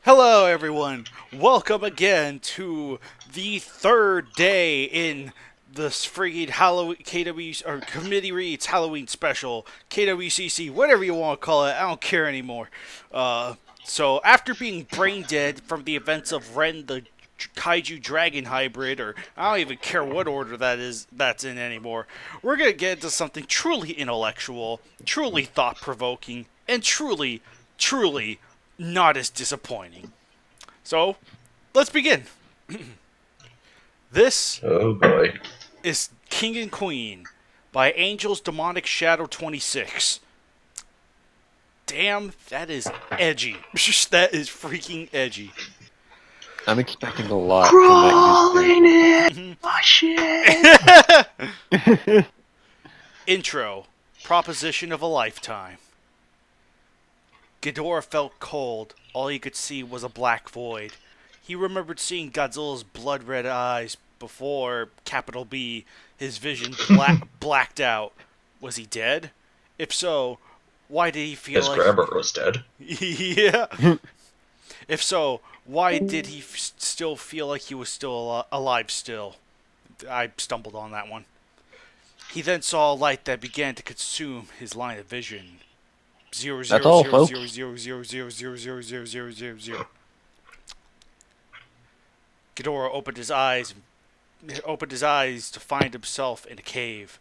Hello everyone, welcome again to the third day in this friggin' Halloween KW or Committee Reads Halloween Special, KWCC, whatever you want to call it, I don't care anymore. So after being brain dead from the events of Ren the Kaiju Dragon Hybrid, or I don't even care what order that's in anymore, we're gonna get into something truly intellectual, truly thought-provoking, and truly not as disappointing. So, let's begin. This oh boy is King and Queen by Angel's Demonic Shadow 26. Damn, that is edgy. That is freaking edgy. I'm expecting a lot crawling in my shit. Intro. Proposition of a lifetime. Ghidorah felt cold. All he could see was a black void. He remembered seeing Godzilla's blood-red eyes before, capital B, his vision blacked out. Was he dead? If so, why did he feel His like... grandma was dead. Yeah. If so, why did he still feel like he was still alive still? I stumbled on that one. He then saw a light that began to consume his line of vision. That's all, folks. 0. Ghidorah opened his eyes to find himself in a cave.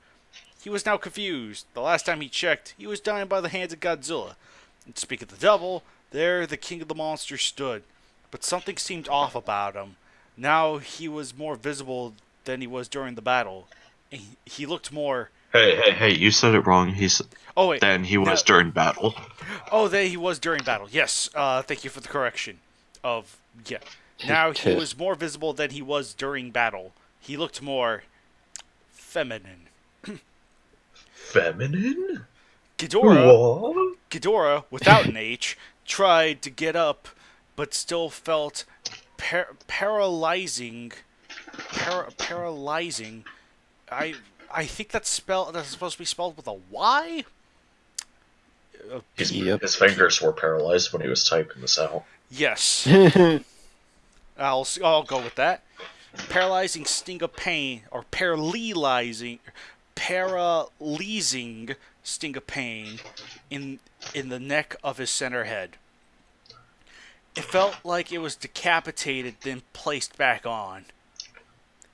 He was now confused. The last time he checked, he was dying by the hands of Godzilla. And to speak of the devil, there the king of the monsters stood. But something seemed off about him. Now he was more visible than he was during the battle. He looked more... Hey, you said it wrong. Oh, wait. Then he was during battle. Oh, then he was during battle. Yes. Thank you for the correction. Yeah. Now he was more visible than he was during battle. He looked more feminine. Feminine? Ghidorah, without an H, tried to get up, but still felt paralyzing. Paralyzing. I think that's supposed to be spelled with a Y? His fingers were paralyzed when he was typing this out. Yes. I'll go with that. Paralyzing sting of pain, or paralyzing sting of pain in the neck of his center head. It felt like it was decapitated, then placed back on.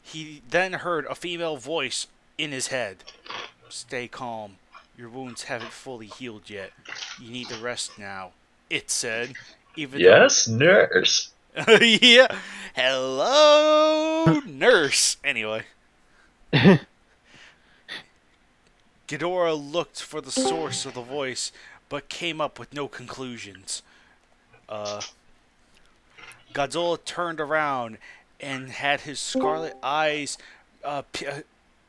He then heard a female voice in his head. Stay calm. Your wounds haven't fully healed yet. You need to rest now. It said. Yes, nurse. Yeah. Hello, nurse. Anyway. Ghidorah looked for the source of the voice, but came up with no conclusions. Godzilla turned around and had his scarlet eyes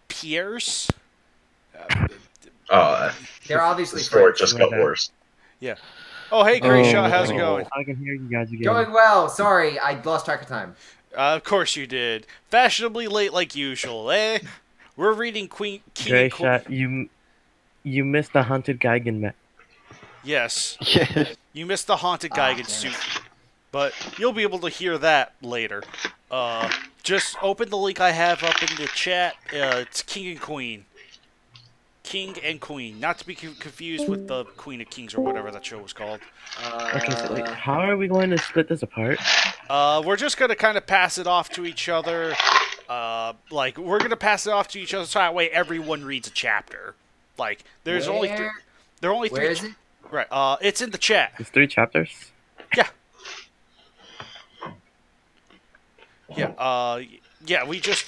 pierce. They're obviously the story French. just got worse. Yeah. Oh, hey, Great Shot, how's it going? I can hear you guys again. Going well. Sorry, I lost track of time. Of course you did. Fashionably late like usual, eh? We're reading King Great Shot, you missed the haunted Gigan. Yes. Yes. You missed the haunted Gigan suit. But you'll be able to hear that later. Just open the link I have up in the chat. It's King and Queen. King and Queen. Not to be confused with the Queen of Kings or whatever that show was called. Okay, so wait, how are we going to split this apart? We're just going to kind of pass it off to each other. We're going to pass it off to each other so that way everyone reads a chapter. Like, there's only three. There are only three. Where is it? Right. It's in the chat. It's 3 chapters? Yeah. Yeah, we just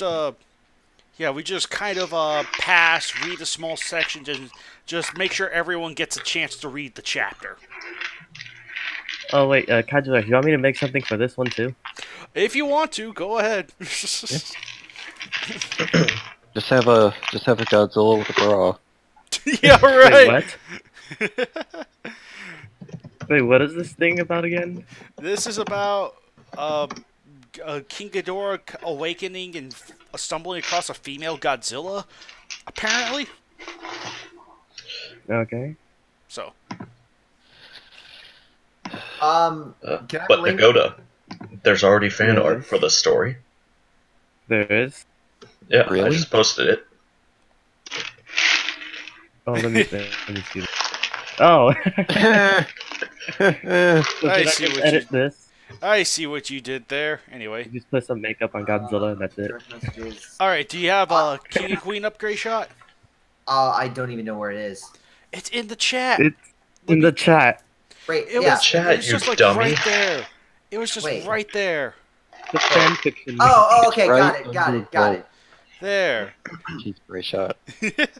kind of read the small sections and just make sure everyone gets a chance to read the chapter. Oh wait, Kajira, you want me to make something for this one too? If you want to, go ahead. Just have a Godzilla with a bra. Yeah, right. Wait, what? Wait, what is this thing about again? This is about King Ghidorah awakening and stumbling across a female Godzilla, apparently. Okay. So. Can I But link? Nagoda, there's already fan Really? art for the story. There is? Yeah, I Really? just posted it. Oh, let me see. Oh! So I did I see just what edit you- this? I see what you did there. Anyway. You just put some makeup on Godzilla and that's it. Direct messages. Alright, do you have a King and Queen upgrade shot? I don't even know where it is. It's in the chat. It's in the chat. Wait, It yeah. was, Chat, it was you just like dummy. right there. It was just Wait. right there. The fan fiction. Oh, okay, Right got under it. There. Jeez, great shot.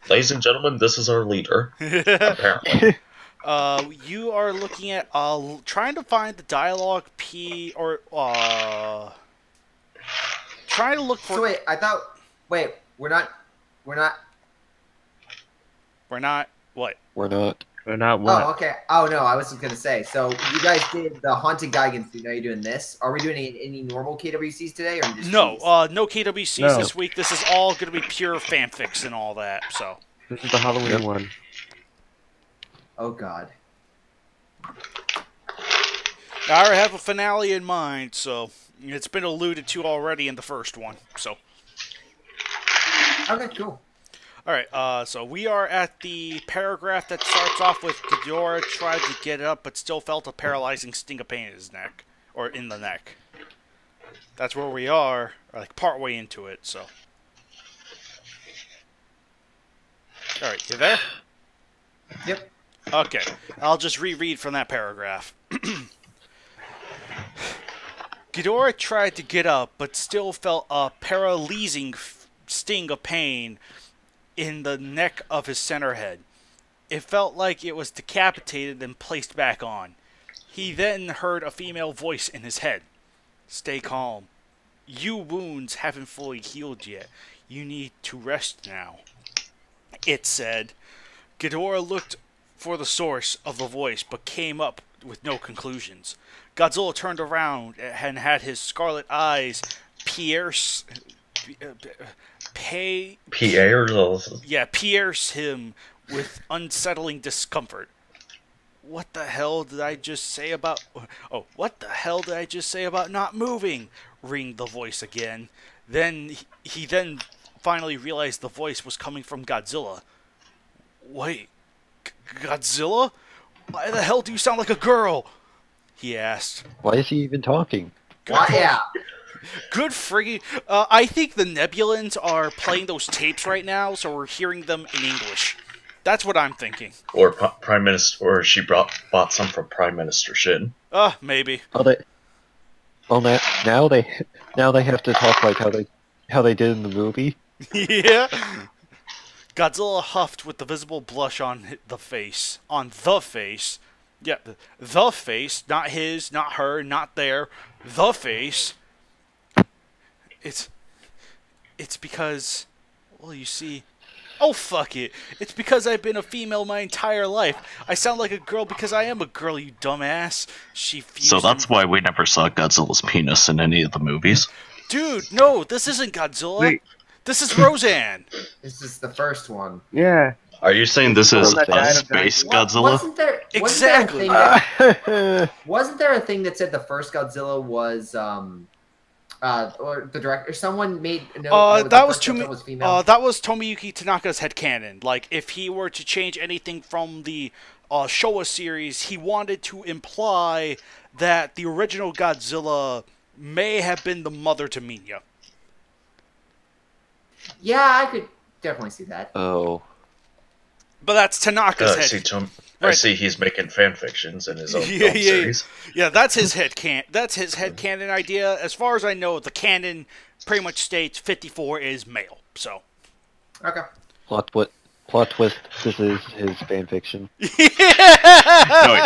Ladies and gentlemen, this is our leader. Apparently. You are looking at trying to find the dialogue trying to look for. So wait, we're not. We're not what? We're not. Or not what? Oh, okay. Oh no, I was just gonna say. So you guys did the haunted Geigen suit. Now you're doing this. Are we doing any normal KWCs today, or just No, these? no KWCs No. this week. This is all gonna be pure fanfics and all that. So. This is the Halloween Yep. one. Oh god. I already have a finale in mind, so it's been alluded to already in the first one. So. Okay, cool. Alright, so we are at the paragraph that starts off with Ghidorah tried to get up but still felt a paralyzing sting of pain in his neck. Or in the neck. That's where we are, like partway into it, so. Alright, you there? Yep. Okay, I'll just reread from that paragraph. Ghidorah tried to get up but still felt a paralyzing sting of pain in the neck of his center head. It felt like it was decapitated and placed back on. He then heard a female voice in his head. Stay calm. You wounds haven't fully healed yet. You need to rest now. It said. Ghidorah looked for the source of the voice but came up with no conclusions. Godzilla turned around and had his scarlet eyes pierce him with unsettling discomfort. What the hell did I just say about... Oh, what the hell did I just say about not moving? Ringed the voice again. Then he finally realized the voice was coming from Godzilla. Wait, Godzilla? Why the hell do you sound like a girl? He asked. Why is he even talking? Why, yeah. Good friggin'... I think the Nebulans are playing those tapes right now, so we're hearing them in English. That's what I'm thinking. Or Prime Minister, or she bought some from Prime Minister Shin. Maybe. Oh, now they have to talk like how they did in the movie. Yeah. Godzilla huffed with the visible blush on the face. On the face. Yeah, the face. Not his, not her, not their. The face. It's because... Well, you see... Oh, fuck it. It's because I've been a female my entire life. I sound like a girl because I am a girl, you dumbass. She fused So that's why we never saw Godzilla's penis in any of the movies. Dude, no, this isn't Godzilla. Wait. This is Roseanne. This is the first one. Yeah. Are you saying this is That died a of space Wa- Godzilla? Exactly. Wasn't there a thing that said the first Godzilla was or the director? Someone made no. That was Godzilla was female. that was Tomiyuki Tanaka's headcanon. Like, if he were to change anything from the Showa series, he wanted to imply that the original Godzilla may have been the mother to Minya. Yeah, I could definitely see that. Oh. But that's Tanaka's head. I Right. see he's making fan fictions in his own Yeah, film yeah. series. Yeah, that's his headcanon idea. As far as I know, the canon pretty much states 54 is male. So. Okay. Plot twist. This is his fanfiction.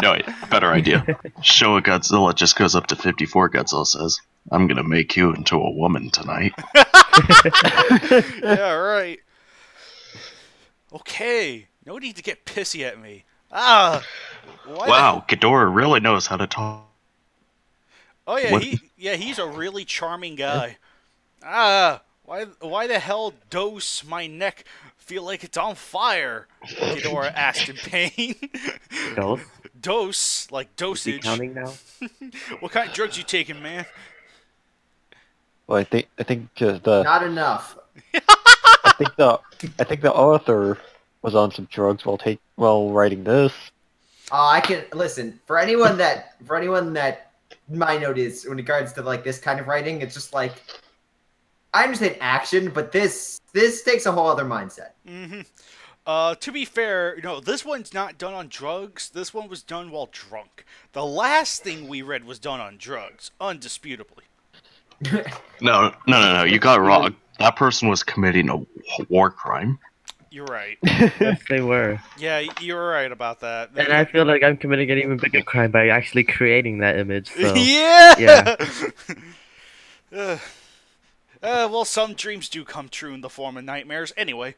No, wait. Better idea. Showa Godzilla just goes up to 54. Godzilla says, I'm gonna make you into a woman tonight. Yeah, right. Okay. No need to get pissy at me. Why Wow, Ghidorah really knows how to talk. Oh yeah, What? he's a really charming guy. Why the hell does my neck feel like it's on fire? Ghidorah asked in pain. Dose? dose, like Is he dosage. counting now? What kind of drugs you taking, man? Well, I think the Not enough. I think the author was on some drugs while writing this. I can listen for anyone that my note is in regards to like this kind of writing. It's just like I understand action, but this takes a whole other mindset. Mm-hmm. To be fair, this one's not done on drugs. This one was done while drunk. The last thing we read was done on drugs, undisputably. No. You got it wrong. That person was committing a war crime. You're right. Yes, they were. Yeah, you're right about that. And I feel like I'm committing an even bigger crime by actually creating that image. So. Yeah! Well, some dreams do come true in the form of nightmares. Anyway.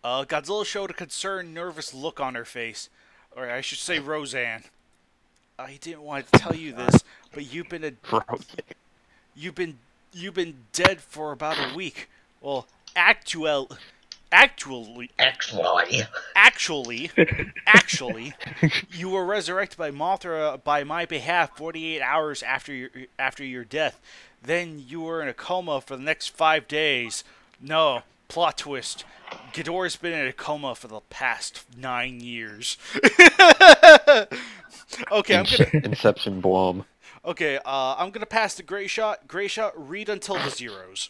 Godzilla showed a concerned, nervous look on her face. Or I should say Roseanne. I didn't want to tell you this, but you've been dead for about a week. Well, actually, you were resurrected by Mothra by my behalf 48 hours after your death. Then you were in a coma for the next 5 days. No, plot twist. Ghidorah's been in a coma for the past 9 years. Okay, Inception Blom. Okay, I'm gonna pass the gray shot. Gray shot, read until the zeros.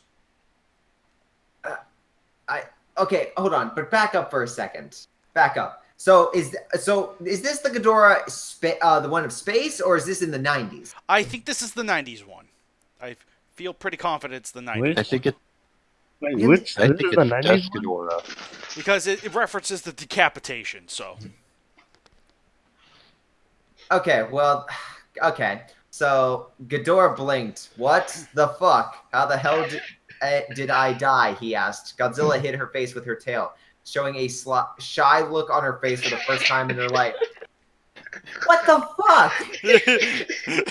Okay, hold on, but back up for a second. Back up. So is this the Ghidorah, the one of space, or is this in the 90s? I think this is the 90s one. I feel pretty confident it's the 90s. I think it. Wait, which? I This think is the it's 90s just one? Ghidorah. Because it references the decapitation, so. Okay, well, okay. So Ghidorah blinked. What the fuck? How the hell did I die? He asked. Godzilla hid her face with her tail, showing a shy look on her face for the first time in her life. What the fuck?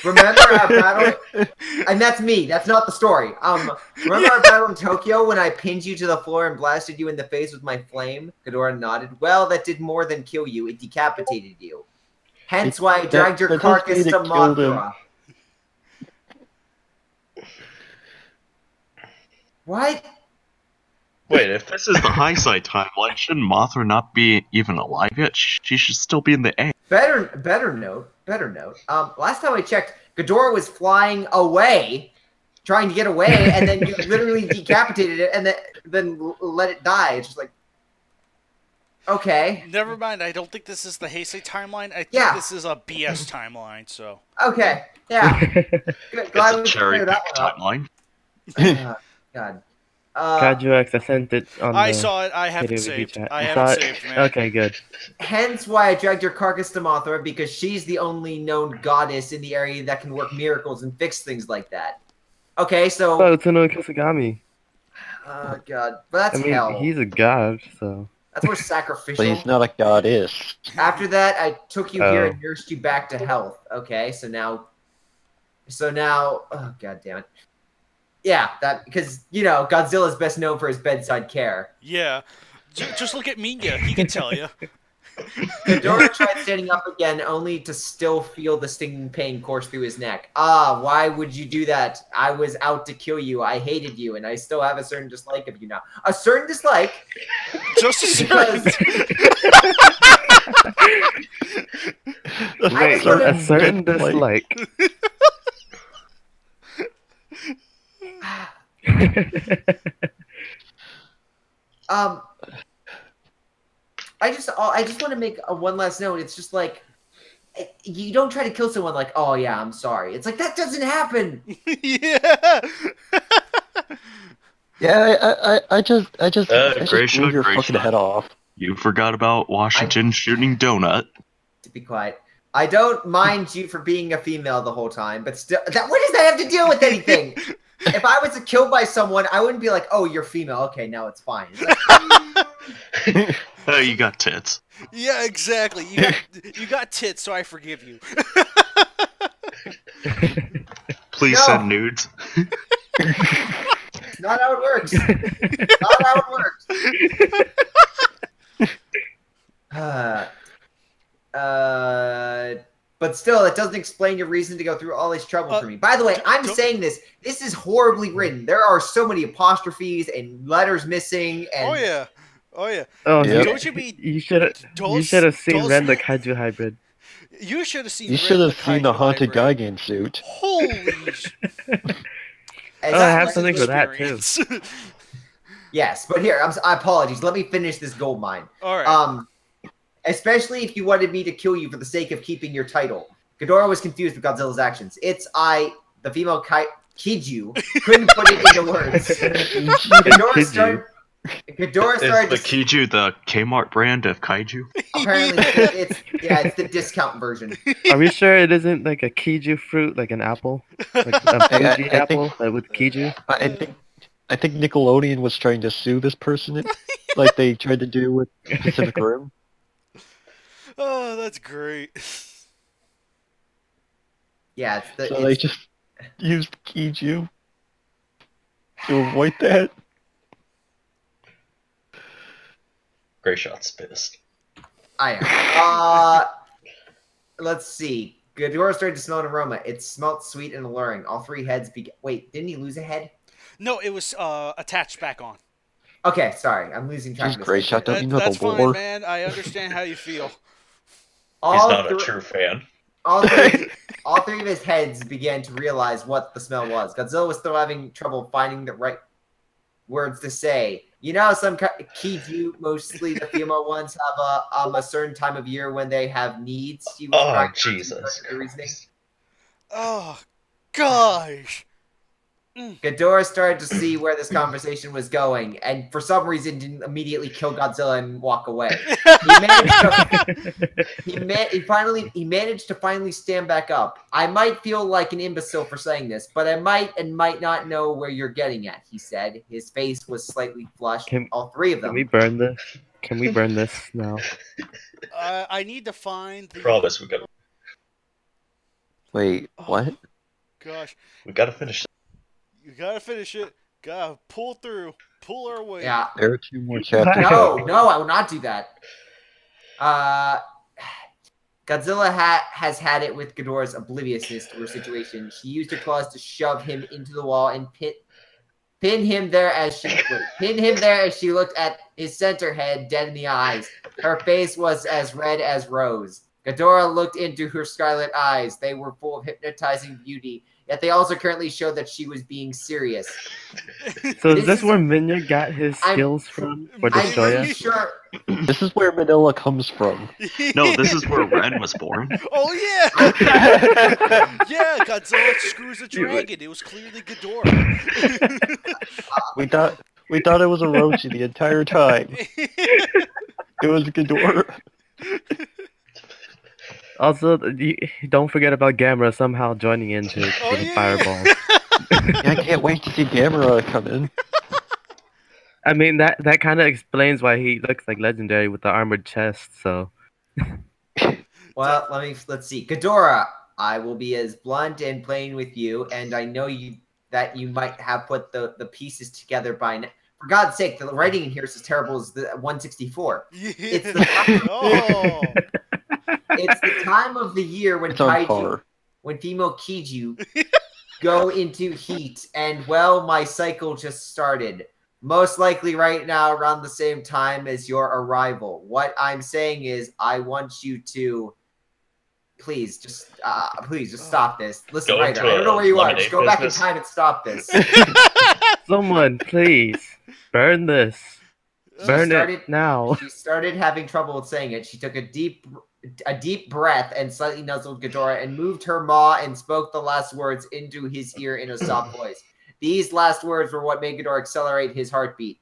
Remember our battle? And that's me. That's not the story. Remember our battle in Tokyo when I pinned you to the floor and blasted you in the face with my flame? Ghidorah nodded. Well, that did more than kill you. It decapitated you. Hence why I dragged your carcass to Mothra. What? Wait, if this is the high side timeline, shouldn't Mothra not be even alive yet? She should still be in the egg. Better note. Last time I checked, Ghidorah was flying away, trying to get away, and then you literally decapitated it and then let it die. It's just like, okay. Never mind, I don't think this is the Heisei timeline. I think this is a BS timeline, so. Okay, yeah. Good. Glad It's a cherry pick timeline. God. Kajuax, I sent it on I the saw it. I haven't KWB saved. chat. I You haven't saw it? saved, man. Okay, good. Hence why I dragged your carcass to Mothra, because she's the only known goddess in the area that can work miracles and fix things like that. Okay, so... Oh, Tsuno Kisagami. Oh, God. But that's I mean, hell. he's a god, so... That's more sacrificial. But he's not a goddess. After that, I took you here and nursed you back to health. Okay, so now... Oh, God damn it. Yeah, that because Godzilla's best known for his bedside care. Yeah, just look at Minya. He can tell you. Ghidorah tried standing up again, only to still feel the stinging pain course through his neck. Why would you do that? I was out to kill you. I hated you, and I still have a certain dislike of you now. A certain dislike. Just a certain. Wait, a certain dislike. I just want to make one last note. It's just like you don't try to kill someone like, oh yeah, I'm sorry. It's like that doesn't happen. Yeah. Yeah, I just Gracia, blew your fucking head off. You forgot about Washington shooting Donut. To be quiet. I don't mind you for being a female the whole time, but still, what does that have to deal with anything? If I was killed by someone, I wouldn't be like, "Oh, you're female. Okay, now it's fine." It's like, Oh, you got tits. Yeah, exactly. You got tits, so I forgive you. Please send nudes. not how it works. Not how it works. But still, it doesn't explain your reason to go through all this trouble for me. By the way, I'm saying this. This is horribly written. There are so many apostrophes and letters missing. And Oh yeah. Oh yeah. Oh, Yep. Don't you be? you should have seen Ren the Kaiju hybrid. You should have seen. You should have Ren seen the haunted hybrid. Gigan suit. Holy Oh, I have something for that too. Yes, but here, I apologize. Let me finish this gold mine. All right. Especially if you wanted me to kill you for the sake of keeping your title. Ghidorah was confused with Godzilla's actions. It's the female Kiju, couldn't put it into words. Ghidorah started Is the Kiju the Kmart brand of kaiju? Apparently, it's the discount version. Are we sure it isn't like a Kiju fruit, like an apple? Like a Fuji apple with Kiju? I think Nickelodeon was trying to sue this person, like they tried to do with Pacific Rim. Oh, that's great. Yeah, They just used Kiju to avoid that. Gray Shot's pissed. I am. Let's see. Ghidorah started to smell an aroma. It smelled sweet and alluring. All three heads Wait, didn't he lose a head? No, it was attached back on. Okay, sorry. I'm losing track of this. Gray Shot, don't you know That's the fine, lore? man. I understand how you feel. He's not a true fan. All three of his heads began to realize what the smell was. Godzilla was still having trouble finding the right words to say. You know, some Kiju, mostly the female ones, have a certain time of year when they have needs. He was Oh, trying to Jesus. the reasoning. Oh, gosh. Ghidorah started to see where this conversation was going, and for some reason didn't immediately kill Godzilla and walk away. He managed to finally stand back up. I might feel like an imbecile for saying this, but I might and might not know where you're getting at, he said. His face was slightly flushed. All three of them. Can we burn this? Can we burn this now? I need to find the... Promise we gotta... Wait, what? Gosh. We gotta finish. You gotta finish it. Gotta pull through. Pull our weight. Yeah. There are 2 more chapters. No, I will not do that. Godzilla has had it with Ghidorah's obliviousness to her situation. She used her claws to shove him into the wall and pin him there as she looked at his center head dead in the eyes. Her face was as red as rose. Ghidorah looked into her scarlet eyes. They were full of hypnotizing beauty, yet they also currently showed that she was being serious. So is this where Minya got his skills from? For I'm pretty Destroya? sure. This is where Manila comes from. No, this is where Ren was born. Oh, yeah! Yeah, Godzilla screws a dragon. It was clearly Ghidorah. We thought it was Orochi the entire time. It was Ghidorah. Also, don't forget about Gamera somehow joining into the fireball. I can't wait to see Gamera come in. I mean, that kind of explains why he looks like legendary with the armored chest. So, Well, let's see. Ghidorah, I will be as blunt and plain with you, and I know that you might have put the pieces together by now. For God's sake, the writing in here is as terrible as the 164. Yeah. It's the it's the time of the year when female Kiju go into heat, and well, my cycle just started. Most likely right now around the same time as your arrival. What I'm saying is I want you to please just stop this. Listen, Ryder, I don't know where you are. Just go back in time and stop this. someone, please, burn this. Burn it now. She started having trouble with saying it. She took a deep breath and slightly nuzzled Ghidorah and moved her maw and spoke the last words into his ear in a soft voice. These last words were what made Ghidorah accelerate his heartbeat.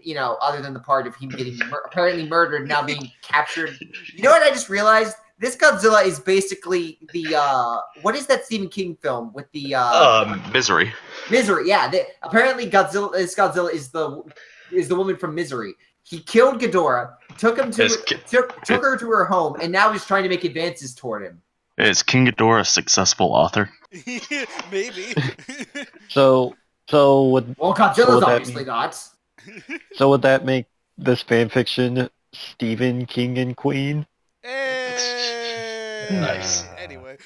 You know, other than the part of him getting apparently murdered, now being captured. You know what I just realized? This Godzilla is basically the what is that Stephen King film with the Misery. Misery, yeah. Apparently this Godzilla is the woman from Misery. He killed Ghidorah, took her to her home, and now he's trying to make advances toward him. Is King Ghidorah a successful author? Maybe. So Godzilla's obviously not. So would that make this fanfiction Stephen King and Queen? Hey! Nice. Anyway.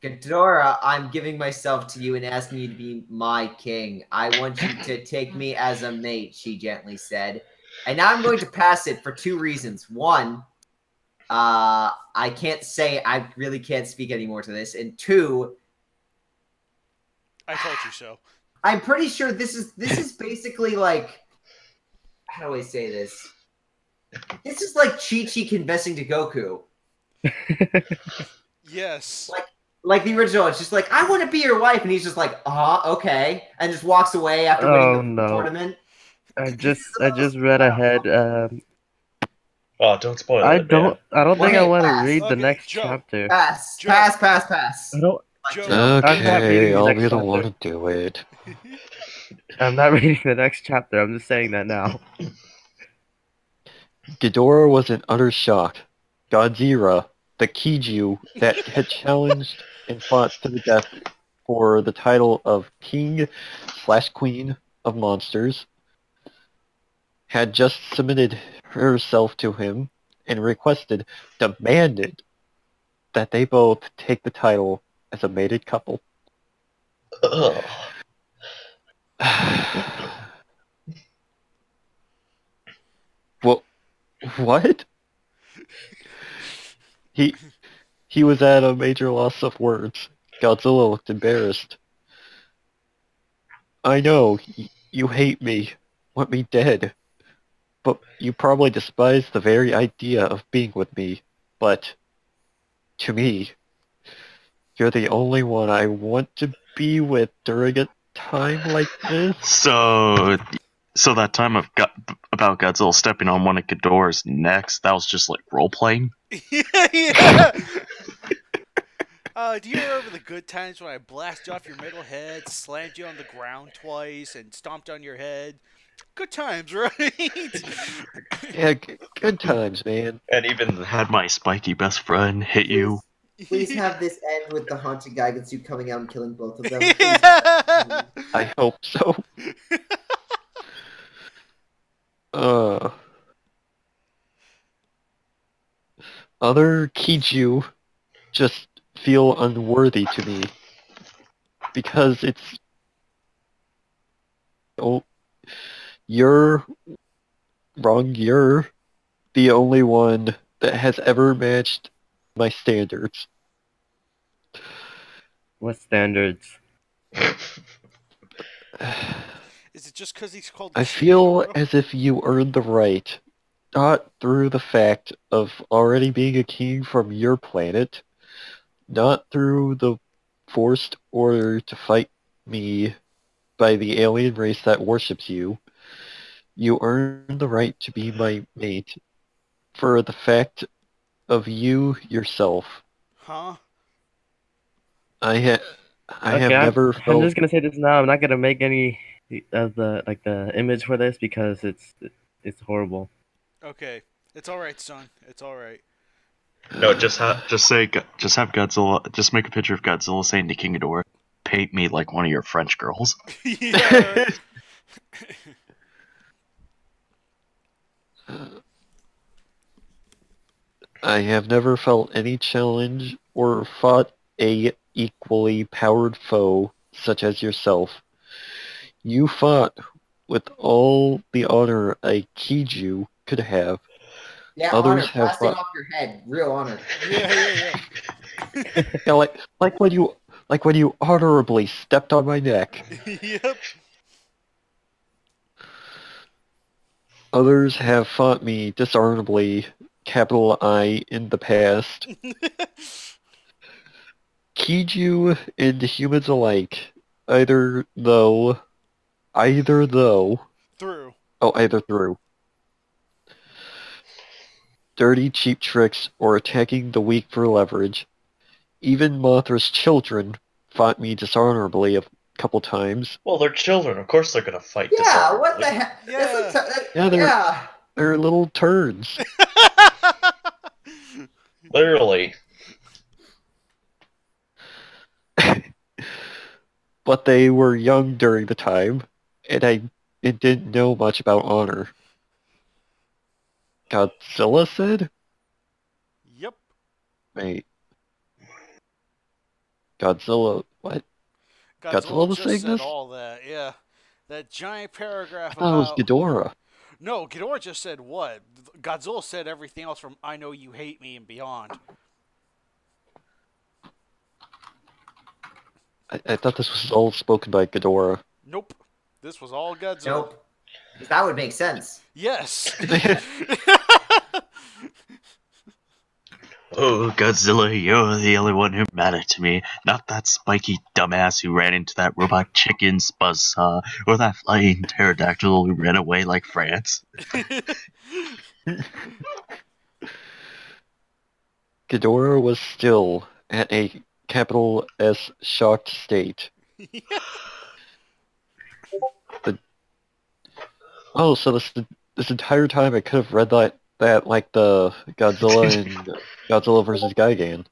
Ghidorah, I'm giving myself to you and asking you to be my king. I want you to take me as a mate, she gently said. And now I'm going to pass it for 2 reasons. One, I can't say, I really can't speak anymore to this. And 2, I told you so. I'm pretty sure this is basically like, how do I say this? This is like Chi-Chi confessing to Goku. Yes. Like the original, it's just like, I want to be your wife, and he's just like, okay, and just walks away after winning the tournament. I just read ahead. Oh, don't spoil I it. don't think I want to pass. read the Okay, next Joe. chapter. Pass. Joe. Pass. I don't. Joe. I'm not reading Okay, the I'll next be the chapter. one to do it. I'm not reading the next chapter. I'm just saying that now. Ghidorah was in utter shock. Godzilla, the Kiju that had challenged and fought to the death for the title of King/Queen of Monsters, had just submitted herself to him and demanded that they both take the title as a mated couple. Ugh. Well, what? He was at a major loss of words. Godzilla looked embarrassed. I know, you hate me, want me dead, but you probably despise the very idea of being with me. But, to me, you're the only one I want to be with during a time like this. So that time about Godzilla stepping on one of Ghidorah's necks, that was just like role playing. Yeah. Do you remember the good times when I blasted off your middle head, slammed you on the ground twice, and stomped on your head? Good times, right? Yeah, good times, man. And even had my spiky best friend hit you. Please have this end with the haunted Gaigatsu coming out and killing both of them. Yeah. I hope so. Other Kiju just feel unworthy to me because it's you're wrong. You're the only one that has ever matched my standards. What standards? Is it just because he's called? I feel Chihiro? as if you earned the right, not through the fact of already being a king from your planet, not through the forced order to fight me by the alien race that worships you. You earned the right to be my mate for the fact of you yourself. Huh? I have Okay, never I'm felt. just gonna say this now. I'm not gonna make any of the image for this because it's horrible. Okay, it's all right, son. It's all right. No, just have Godzilla. Just make a picture of Godzilla saying to King Ghidorah, "Paint me like one of your French girls." Yeah. I have never felt any challenge or fought a equally powered foe such as yourself. You fought with all the honor a Kiju could have. Yeah, Others honor. have Blasting fought. off your head. Real honor. Yeah. Yeah, like when you honorably stepped on my neck. Yep. Others have fought me dishonorably, capital I, in the past. Kiju and humans alike, either though, Through. either through dirty, cheap tricks or attacking the weak for leverage. Even Mothra's children fought me dishonorably a couple times. Well, they're children. Of course, they're gonna fight. Yeah, what the heck? Yeah. Yeah, they're little turds. Literally. But they were young during the time, and didn't know much about honor. Godzilla said? Yep. Wait. Godzilla, what? Godzilla was just saying said this? all that, yeah. That giant paragraph I thought it was about... Ghidorah. No, Ghidorah just said what? Godzilla said everything else from I Know You Hate Me and beyond. I thought this was all spoken by Ghidorah. Nope. This was all Godzilla. Nope. That would make sense. Yes. Oh, Godzilla, you're the only one who mattered to me. Not that spiky dumbass who ran into that robot chicken's buzzsaw, or that flying pterodactyl who ran away like France. Ghidorah was still at a capital S shocked state. Oh, so this entire time I could have read that like the Godzilla and Godzilla vs. Gigan.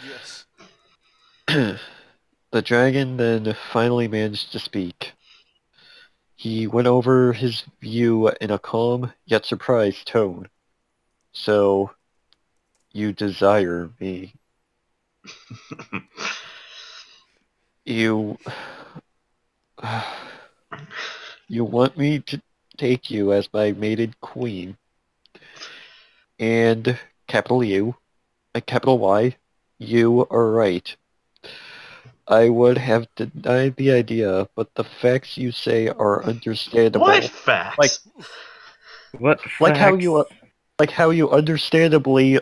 Yes. The dragon then finally managed to speak. He went over his view in a calm yet surprised tone. So, you desire me. You want me to take you as my mated queen. And capital U, and capital Y, you are right. I would have denied the idea, but the facts you say are understandable. What facts? Like how you understandably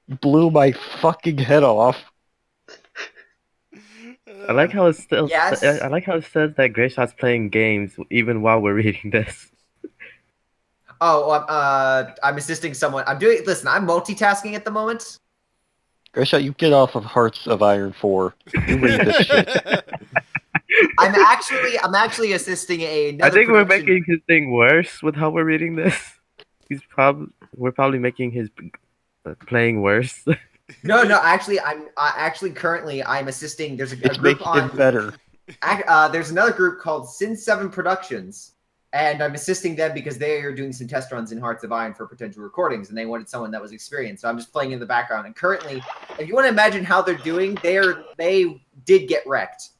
blew my fucking head off. I like how it still. Yes. I like how it says that Greyshot's playing games even while we're reading this. Oh, I'm assisting someone. Listen, I'm multitasking at the moment. Greshot, you get off of Hearts of Iron 4. You read this shit. I'm actually assisting another. I think we're production- making his thing worse with how we're reading this. We're probably making his playing worse. No. Actually, currently, I'm assisting. There's a It's group making it better. There's another group called Sin 7 Productions, and I'm assisting them because they are doing some test runs in Hearts of Iron for potential recordings, and they wanted someone that was experienced. So I'm just playing in the background. And currently, if you want to imagine how they're doing, they did get wrecked.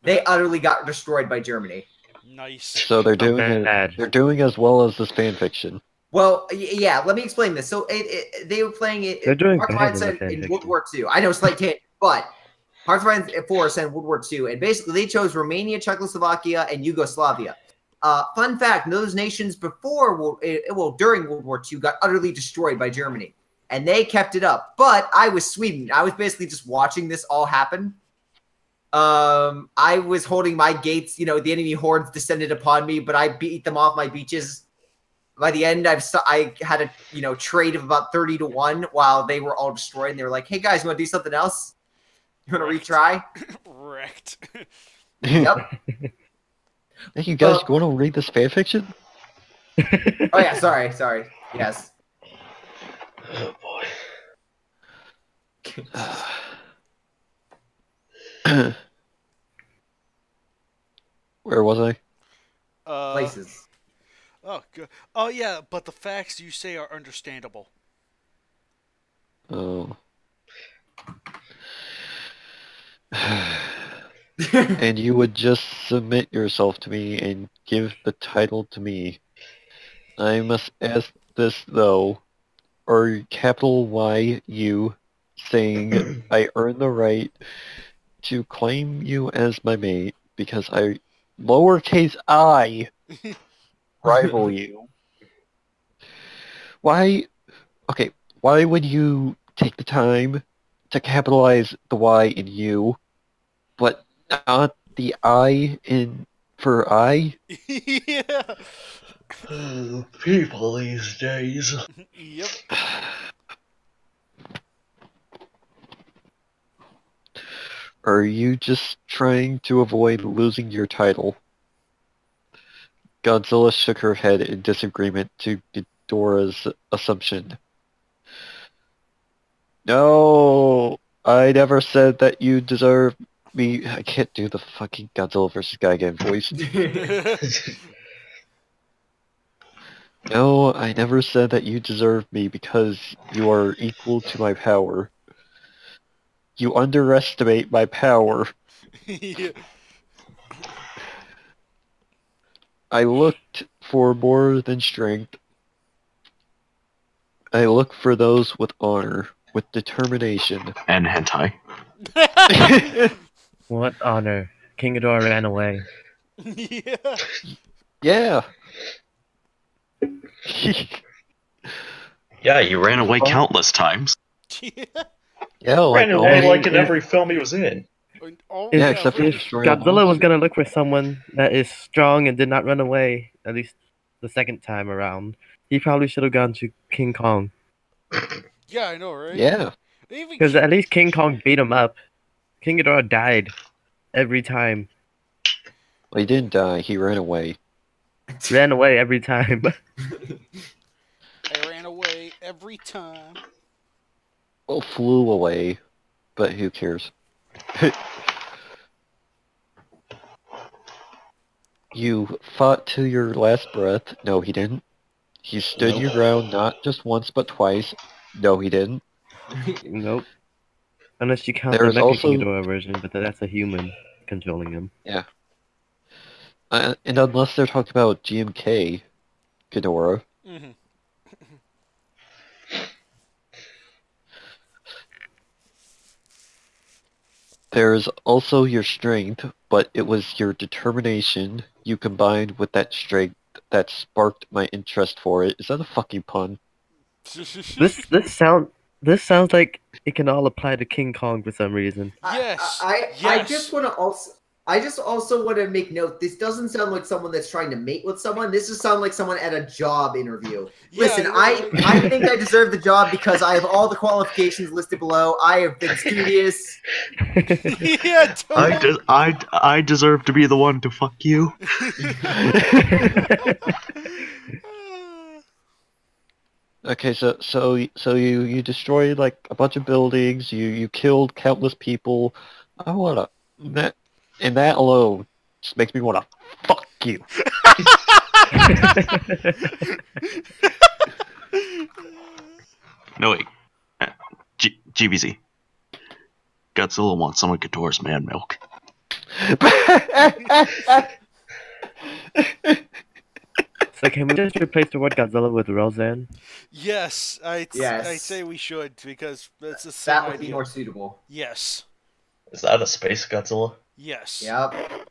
They utterly got destroyed by Germany. Nice. So they're doing bad. They're doing as well as this fanfiction. Well, yeah. Let me explain this. So they were playing it. They're doing Hearts of bad Iron in said the in fanfiction. World War II. I know, slight tangent, but Hearts of Iron 4 said World War II, and basically they chose Romania, Czechoslovakia, and Yugoslavia. Fun fact: those nations during World War II got utterly destroyed by Germany, and they kept it up. But I was Sweden. I was basically just watching this all happen. I was holding my gates. The enemy hordes descended upon me, but I beat them off my beaches. By the end, I had a trade of about 30-1 while they were all destroyed. And they were like, "Hey guys, you want to do something else? You want to retry?" Wrecked. Yep. Hey, you guys want to read this fanfiction? Oh yeah, sorry. Yes. Oh boy. Where was I? Places. Oh, good. Oh, yeah, but the facts you say are understandable. Oh. And you would just submit yourself to me and give the title to me. I must ask this, though. Are capital Y-U saying I earn the right to claim you as my mate because I, lowercase I, rival you? Why would you take the time to capitalize the Y in you, but not the I in for I? Yeah. People these days. Yep. Are you just trying to avoid losing your title? Godzilla shook her head in disagreement to Ghidorah's assumption. No, I never said that you deserve me. I can't do the fucking Godzilla vs. Gigan voice. No, I never said that you deserve me because you are equal to my power. You underestimate my power. Yeah. I looked for more than strength. I look for those with honor, with determination. And hentai. What honor? King Ghidorah ran away. Yeah. Yeah. Yeah, you ran away countless times. Yeah. Yeah, like Ran away almost, like in every film he was in. Oh, Yeah, If, except for if destroying all the Godzilla was monsters. gonna look for someone that is strong and did not run away, at least the second time around, he probably should have gone to King Kong. Yeah, I know, right? Yeah. Even Because at least King Kong beat him up. King Ghidorah died every time. Well, he didn't die, he ran away. Ran away every time. I ran away every time. Well, flew away, but who cares? You fought to your last breath. No, he didn't. He stood your ground not just once but twice. No, he didn't. Nope. Unless you count There's the Mecha also- King Ghidorah version, but that's a human controlling him. Yeah. And unless they're talking about GMK Ghidorah, Mm-hmm. there's also your strength, but it was your determination you combined with that strength that sparked my interest for it. Is that a fucking pun? This sounds like it can all apply to King Kong for some reason. Yes. I Yes. just want to also want to make note. This doesn't sound like someone that's trying to mate with someone. This just sounds like someone at a job interview. Yeah, Listen, you're I right. think I deserve the job because I have all the qualifications listed below. I have been studious. Yeah, totally. I deserve to be the one to fuck you. Okay, so you destroyed like a bunch of buildings. You killed countless people. I wanna that and that alone just makes me wanna fuck you. No, wait. GBZ. Godzilla wants some of Ghidorah's man milk. So can we just replace the word Godzilla with Roseanne? Yes, I'd Yes. say we should because that's the same That would idea. be more suitable. Yes. Is that a space Godzilla? Yes. Yep.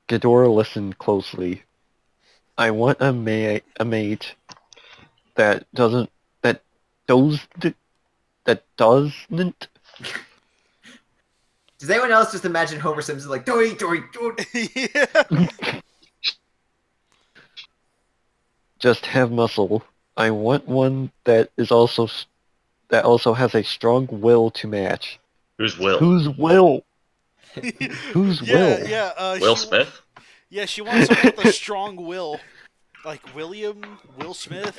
Ghidorah listened closely. I want a mate that doesn't doesn't. Does anyone else just imagine Homer Simpson like Dory, Dory, Dory? Yeah. Just have muscle. I want one that also has a strong will to match. Who's Will? Whose will? Whose Yeah, will? yeah. Will Smith? Yeah, she wants someone with a strong will, like Will Smith.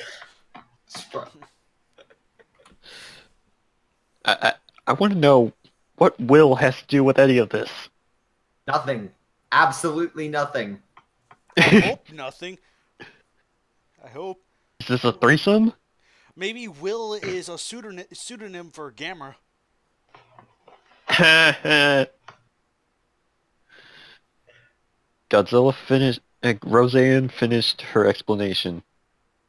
I want to know what will has to do with any of this. Nothing. Absolutely nothing. I hope nothing. I hope Is this a threesome? maybe Will is a pseudonym for Gamma. Godzilla finished. Roseanne finished her explanation,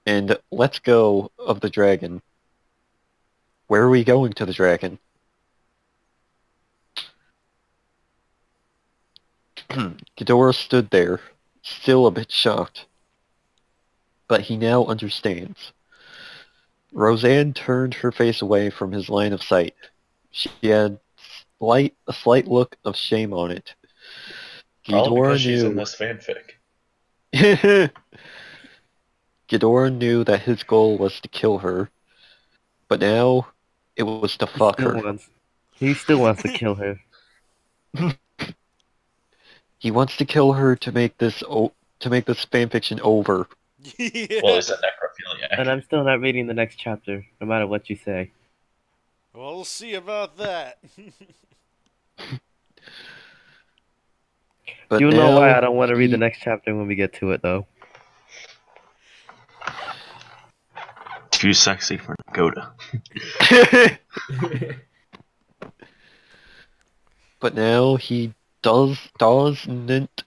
and let's go of the dragon. Where are we going to the dragon? Ghidorah stood there, still a bit shocked, but he now understands. Roseanne turned her face away from his line of sight. She had a slight look of shame on it. Probably because Ghidorah she's in knew. this fanfic. Ghidorah knew that his goal was to kill her, but now it was to fuck her. He still wants to kill her. He wants to kill her to make this fanfiction over. Yeah. Well, he's a necrophiliac. And I'm still not reading the next chapter, no matter what you say. Well, we'll see about that. But You know why I now don't want to read the he- next chapter when we get to it, though. Too sexy for Nagoda. But now he doesn't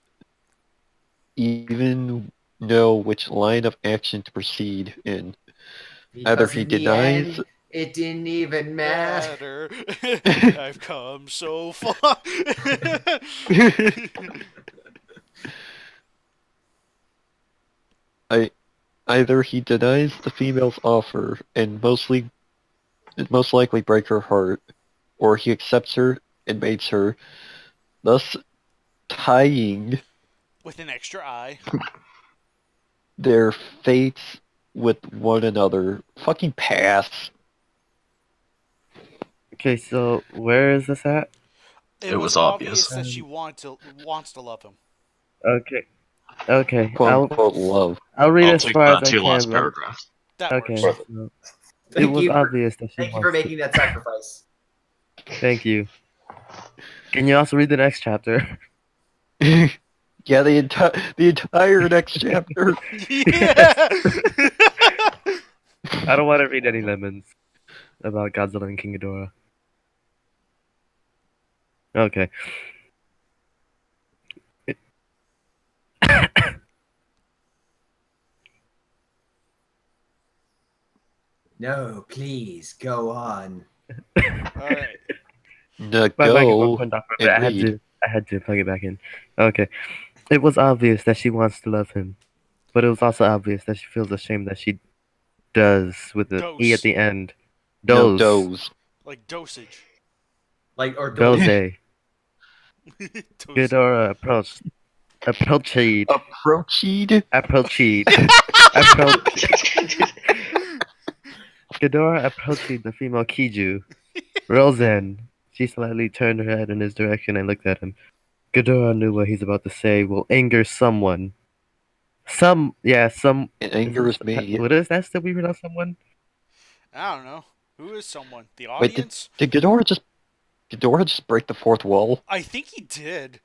even know which line of action to proceed in. Either Because he in the denies end, it didn't even matter. I've come so far. either he denies the female's offer and most likely break her heart, or he accepts her and mates her, thus tying With an extra eye. their fates with one another. Fucking pass. Okay, so where is this at? It was obvious that she wants to love him. Okay. Quote unquote love. I'll read I'll as take far that as I two last can. paragraphs. That Okay. works. So it Thank was you for- obvious that she Thank you wants for making that sacrifice. Thank you. Can you also read the next chapter? Yeah, the entire next chapter. Yeah. I don't want to read any lemons about Godzilla and King Ghidorah. Okay. No, please, go on. All right. Now My microphone go turned off for a and bit. read. I had to plug it back in. Okay. It was obvious that she wants to love him, but it was also obvious that she feels ashamed that she does with the E at Dose. the end. No, Doze. doze. Like dosage. Like, or Doze. Dosage. Ghidorah approached. Approached. Approached. Ghidorah approached the female Kiju. Rosen. She slightly turned her head in his direction and looked at him. Ghidorah knew what he's about to say will anger someone. Some. It angers me. What is that? Still be pronounced someone? I don't know. Who is someone? The Wait, audience? did Ghidorah just break the fourth wall? I think he did.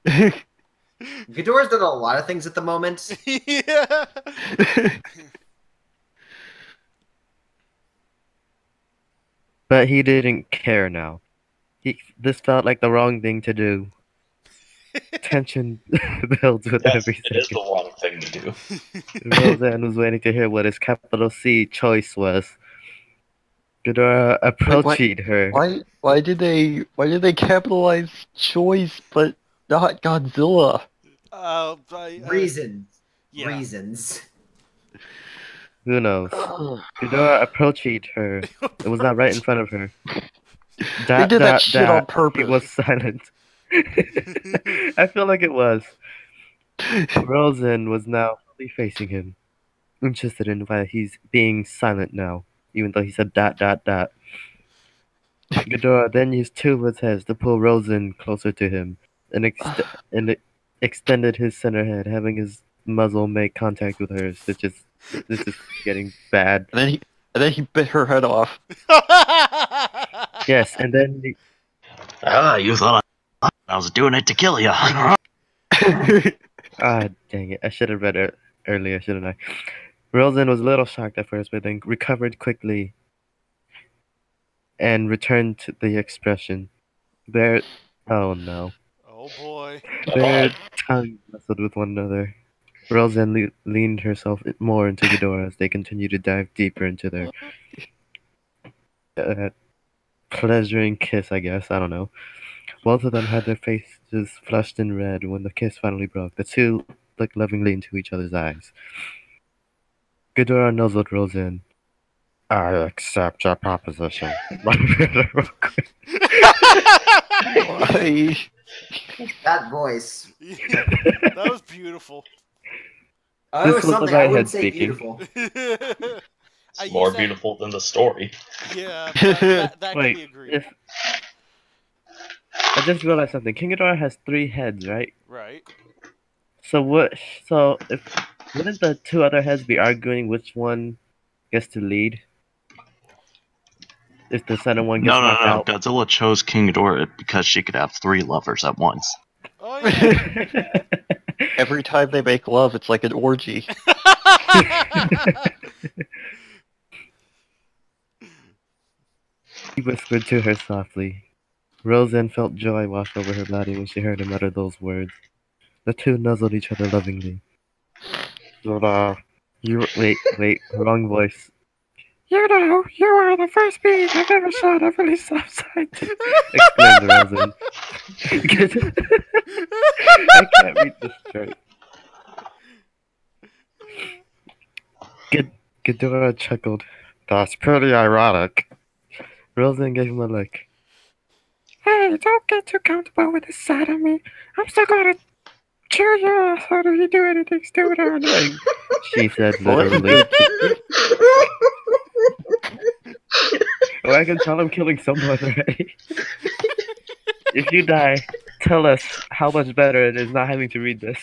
Ghidorah's done a lot of things at the moment. Yeah. But he didn't care now. This felt like the wrong thing to do. Tension builds with every It is the second. wrong thing to do. Roseanne was waiting to hear what his capital C choice was. Ghidorah approached her. Why did they capitalize choice but not Godzilla? Reasons. Yeah. Reasons. Who knows? Ghidorah approached her. It was not right in front of her. They did that shit on He purpose. was silent. I feel like it was. Rosen was now fully facing him, interested in why he's being silent now, even though he said ... Ghidorah then used two of his heads to pull Rosen closer to him, and extended his center head, having his muzzle make contact with hers. This is getting bad. And then he bit her head off. Yes, and then You thought I was doing it to kill you. dang it! I should have read it earlier, shouldn't I? Rosen was a little shocked at first, but then recovered quickly and returned to the expression. Oh no. Oh boy. Their tongues wrestled with one another. Rosen leaned herself more into Ghidorah as they continued to dive deeper into their pleasuring kiss, I guess. I don't know. Both of them had their faces flushed and red when the kiss finally broke. The two looked lovingly into each other's eyes. Ghidorah nuzzled Rosen. I accept your proposition. Real quick. Why? That voice. Yeah, that was beautiful. Oh, it This was was something the I right wouldn't head say speaking. beautiful. I It's more use that- beautiful than the story. Yeah, that can Wait, be agreed. I just realized something. King Ghidorah has 3 heads, right? Right. So wouldn't the 2 other heads be arguing which one gets to lead? If the center one gets No. knocked out. Godzilla chose King Ghidorah because she could have 3 lovers at once. Oh Every time they make love, it's like an orgy. He whispered to her softly. Roseanne felt joy wash over her body when she heard him utter those words. The two nuzzled each other lovingly. Wait, wrong voice. You know, you are the first being I've ever shot a really soft side to, exclaimed Roseanne. I can't read this straight. Ghidorah chuckled. That's pretty ironic. Roseanne gave him a look. Hey, don't get too comfortable with this side of me. I'm still gonna chew your ass out if you do anything stupid or annoying. She said literally. Oh, I can tell I'm killing someone already. If you die, tell us how much better it is not having to read this.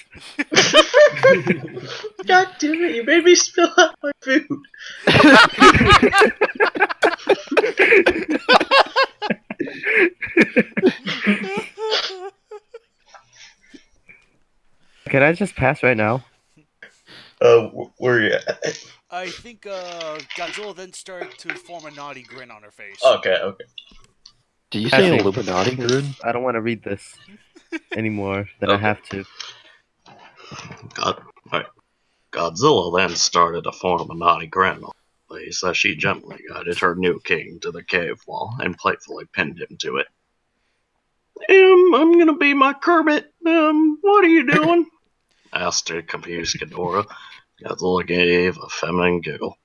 God damn it, you made me spill out my food. Can I just pass right now? Where are you at? I think Godzilla then started to form a naughty grin on her face. Okay. Did you say Passing. Illuminati grid? I don't want to read this anymore than I have to. Godzilla then started to form a naughty grin on her face as she gently guided her new king to the cave wall and playfully pinned him to it. I'm gonna be my Kermit. What are you doing? Asked a confused Ghidorah. Godzilla gave a feminine giggle.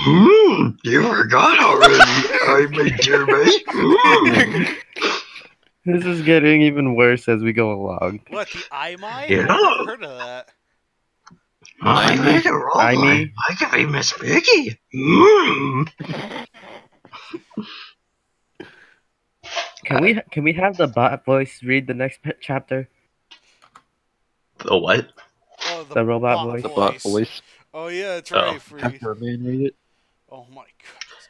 You forgot already. I made your mate. This is getting even worse as we go along. What, the I-My? Yeah. I've never heard of that. I made a roll. I can be Miss Piggy. Can we have the bot voice read the next chapter? The what? Oh, The robot voice. The bot voice. Oh yeah, that's right. Have Merman read it? Oh my goodness.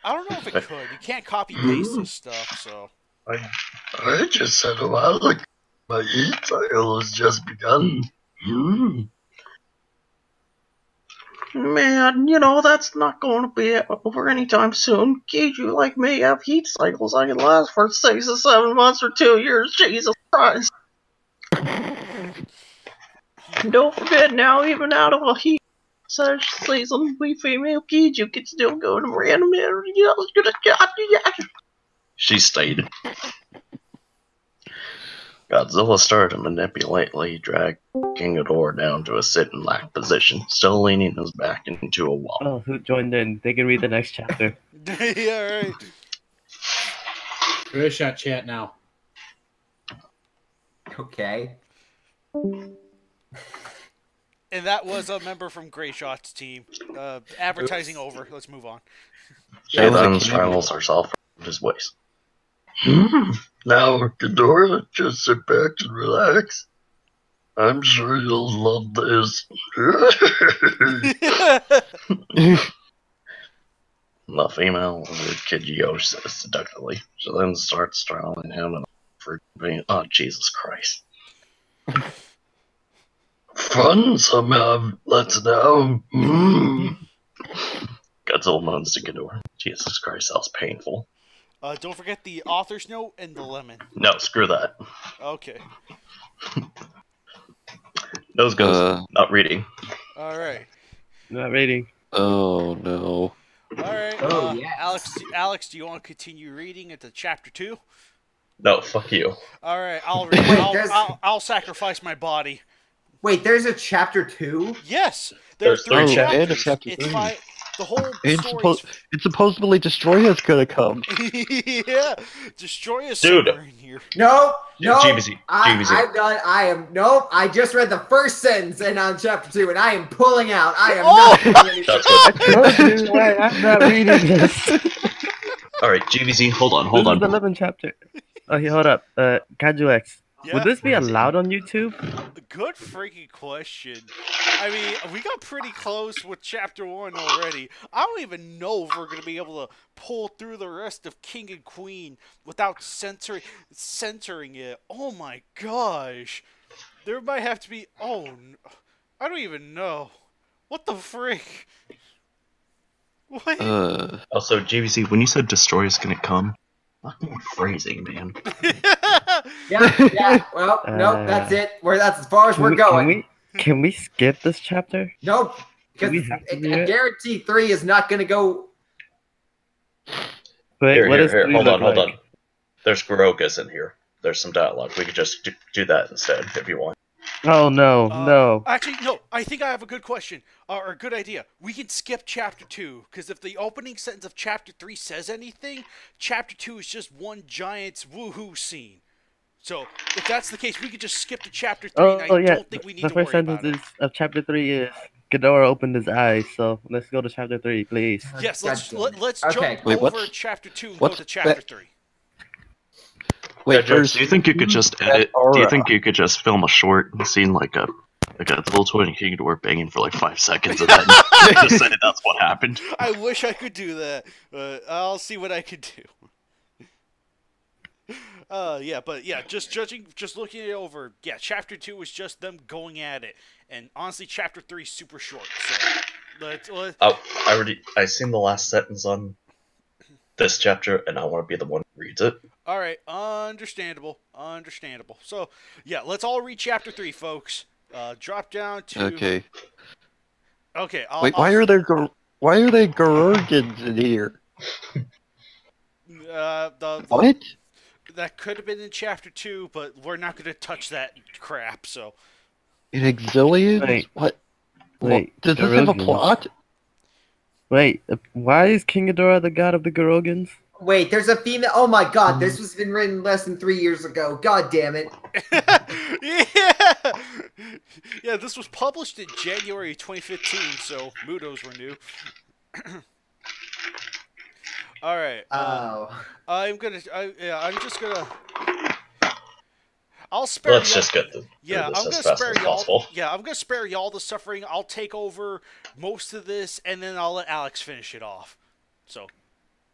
I don't know if it could. You can't copy paste this stuff, so. I just said a while ago, my heat cycle has just begun. Man, that's not going to be over anytime soon. You like me have heat cycles I can last for 6 to 7 months or 2 years. Jesus Christ. Don't forget now, even out of a heat season, we female Keiju can still go to random areas. She stated. Godzilla started to manipulately drag King Ghidorah down to a sit-and-lack position, still leaning his back into a wall. Oh, who joined in? They can read the next chapter. Yeah, right. Finish that chat now. Okay. And that was a member from Grey Shot's team. Advertising over. Let's move on. She then strangles herself from his waist. Now, Ghidorah, just sit back and relax. I'm sure you'll love this. The female Kidyo says seductively. She then starts strangling him and for being, oh, Jesus Christ. Fun somehow, let's know. Godzilla moans to Ghidorah. Jesus Christ, that was painful. Don't forget the author's note and the lemon. No, screw that. Okay. Nose goes, not reading. Alright. Not reading. Oh no. Alright. Oh, yes. Alex, do you want to continue reading into chapter 2? No, fuck you. Alright, I'll read. I'll sacrifice my body. Wait, there's a chapter 2? Yes! There's 3 chapters. And a chapter 3. The whole And supposedly Destroya's gonna come. Yeah, Destroy is Dude. somewhere in here. No, GBZ. I'm done. I just read the first sentence and on chapter 2, and I am pulling out. I am not ready. That's what. Wait, I'm not reading this. Alright, GBZ, hold on. This is the 11th chapter. Okay, hold up. Kaju X. Yeah. Would this be allowed on YouTube? Good freaking question. I mean, we got pretty close with Chapter 1 already. I don't even know if we're going to be able to pull through the rest of King and Queen without censoring it. Oh my gosh. There might have to be... Oh, I don't even know. What the frick? What? Also, JVC, when you said destroy is gonna come, not more phrasing, man. Yeah. Well, nope. That's it. That's as far as we're going. Can we skip this chapter? Nope. Because I guarantee 3 is not gonna go. Wait, Here. Hold on. There's Garogas in here. There's some dialogue. We could just do that instead if you want. Oh no. Actually, no. I think I have a good question or a good idea. We can skip Chapter 2 because if the opening sentence of Chapter 3 says anything, Chapter 2 is just one giant woohoo scene. So if that's the case, we could just skip to Chapter 3. And I don't think we need to worry about it. The first sentence of Chapter 3 is Ghidorah opened his eyes. So let's go to Chapter 3, please. Yes, let's jump over Chapter 2 and go to Chapter 3. Wait, do you think you could just edit? Do you think you could just film a short scene like a little twin Ghidorah banging for like 5 seconds and then just say that's what happened? I wish I could do that. I'll see what I could do. Just looking it over. Yeah, Chapter 2 was just them going at it, and honestly, Chapter 3 is super short. So I seen the last sentence on this chapter, and I want to be the one who reads it. All right, understandable. So, yeah, let's all read Chapter 3, folks. Drop down to... Okay. Okay, why are there Gorgons in here? What? That could have been in Chapter 2, but we're not going to touch that crap, so... In Exilians? Wait. What? Wait, does this have a plot? Wait, why is King Ghidorah the god of the Gorogans? Wait, there's a female. Oh my god, this was been written less than 3 years ago. God damn it. Yeah, this was published in January 2015, so Moodos were new. All right. I'm just gonna. I'll spare. Let's just get the. Yeah, I'm gonna spare y'all. Yeah, I'm gonna spare y'all the suffering. I'll take over most of this, and then I'll let Alex finish it off. So.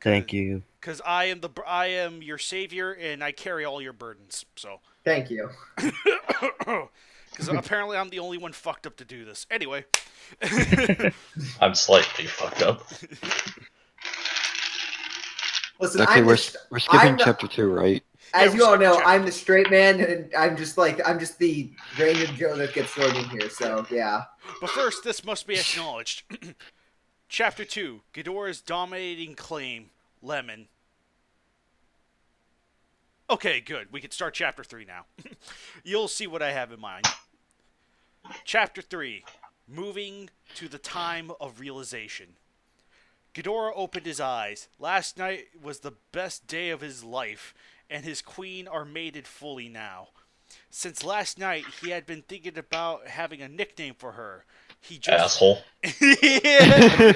Thank you. Because I am your savior, and I carry all your burdens. So. Thank you. Because apparently I'm the only one fucked up to do this. Anyway. I'm slightly fucked up. Listen, okay, we're skipping Chapter 2, right? As you all know, I'm the straight man, and I'm just the random Joe that gets thrown in here, so yeah. But first, this must be acknowledged. Chapter 2, Ghidorah's dominating claim, Lemon. Okay, good. We can start Chapter 3 now. You'll see what I have in mind. Chapter 3, Moving to the Time of Realization. Ghidorah opened his eyes. Last night was the best day of his life, and his queen are mated fully now. Since last night, he had been thinking about having a nickname for her. Asshole. Yeah.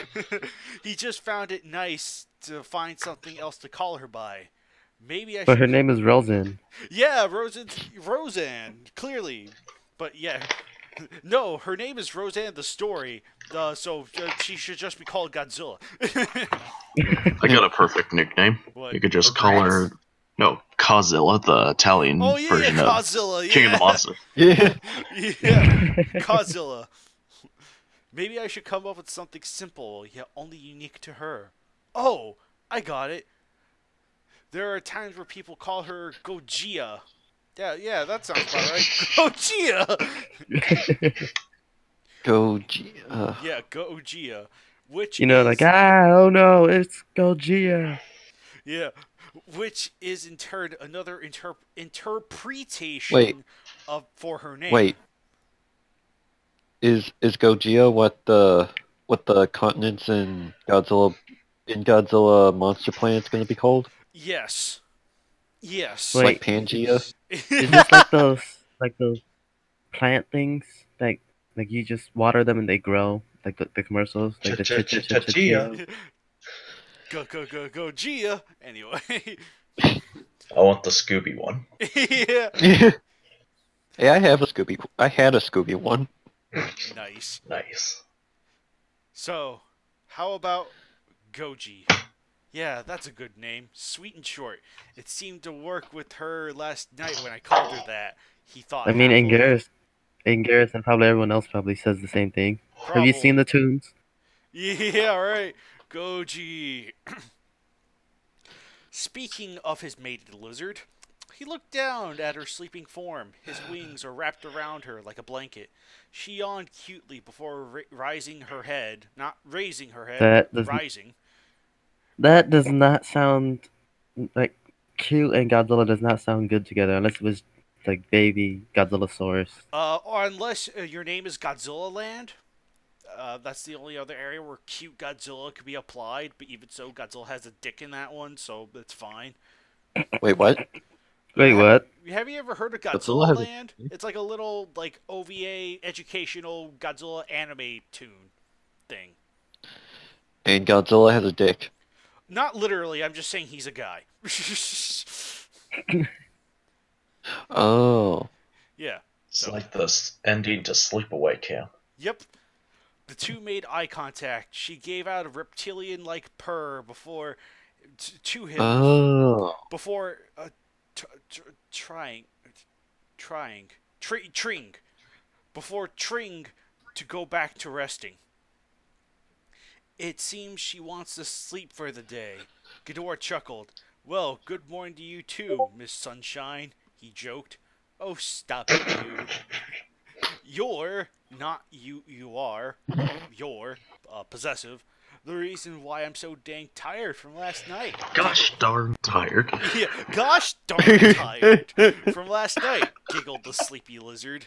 He just found it nice to find something else to call her by. But her name is Roseanne. Yeah, Roseanne, clearly. But yeah, no, her name is Roseanne the story. So she should just be called Godzilla. I got a perfect nickname. What? You could just call her Godzilla, the Italian version of Godzilla, King of the Monsters. Yeah. Yeah, Godzilla. Maybe I should come up with something simple, yet only unique to her. Oh, I got it. There are times where people call her Gojira. Yeah, that sounds about right. Gojira! Gojira. Yeah, Gojira. Which oh no, it's Gojira. Yeah, which is in turn another interpretation for her name. Wait. Is Gojira what the continents in Godzilla Monster Planet's going to be called? Yes. Wait, like Pangea? Is this like those plant things like you just water them and they grow, like the commercials, like the Gojira. Gojira. Anyway. I want the Scooby one. Yeah. Hey, I have a Scooby. I had a Scooby one. Nice. Nice. So, how about Goji? Yeah, that's a good name. Sweet and short. It seemed to work with her last night when I called her that. He thought I mean, happily. Garrus and probably everyone else probably says the same thing. Have you seen Probably. the tunes? Yeah, right. Goji. Speaking of his mated lizard, he looked down at her sleeping form. His wings are wrapped around her like a blanket. She yawned cutely before raising her head. Not raising her head, but That does rising. that does not sound like cute and Godzilla does not sound good together unless it was like baby Godzillasaurus. Or unless your name is Godzilla Land. That's the only other area where cute Godzilla could be applied, but even so, Godzilla has a dick in that one, so it's fine. Wait, what? Wait, what? Have you ever heard of Godzilla Godzilla has a Land? It's like a little like OVA educational Godzilla anime tune thing. And Godzilla has a dick. Not literally. I'm just saying he's a guy. Oh. Yeah. It's So. like this ending to Sleepaway Camp. Yep. The two made eye contact. She gave out a reptilian-like purr before to him Oh. before trying before tring to go back to resting. It seems she wants to sleep for the day. Ghidorah chuckled. Well, good morning to you too, Miss Sunshine, he joked. Oh, stop it, you. You're not you are. You're possessive. The reason why I'm so dang tired from last night. Gosh darn tired. Yeah, gosh darn tired from last night, giggled the sleepy lizard.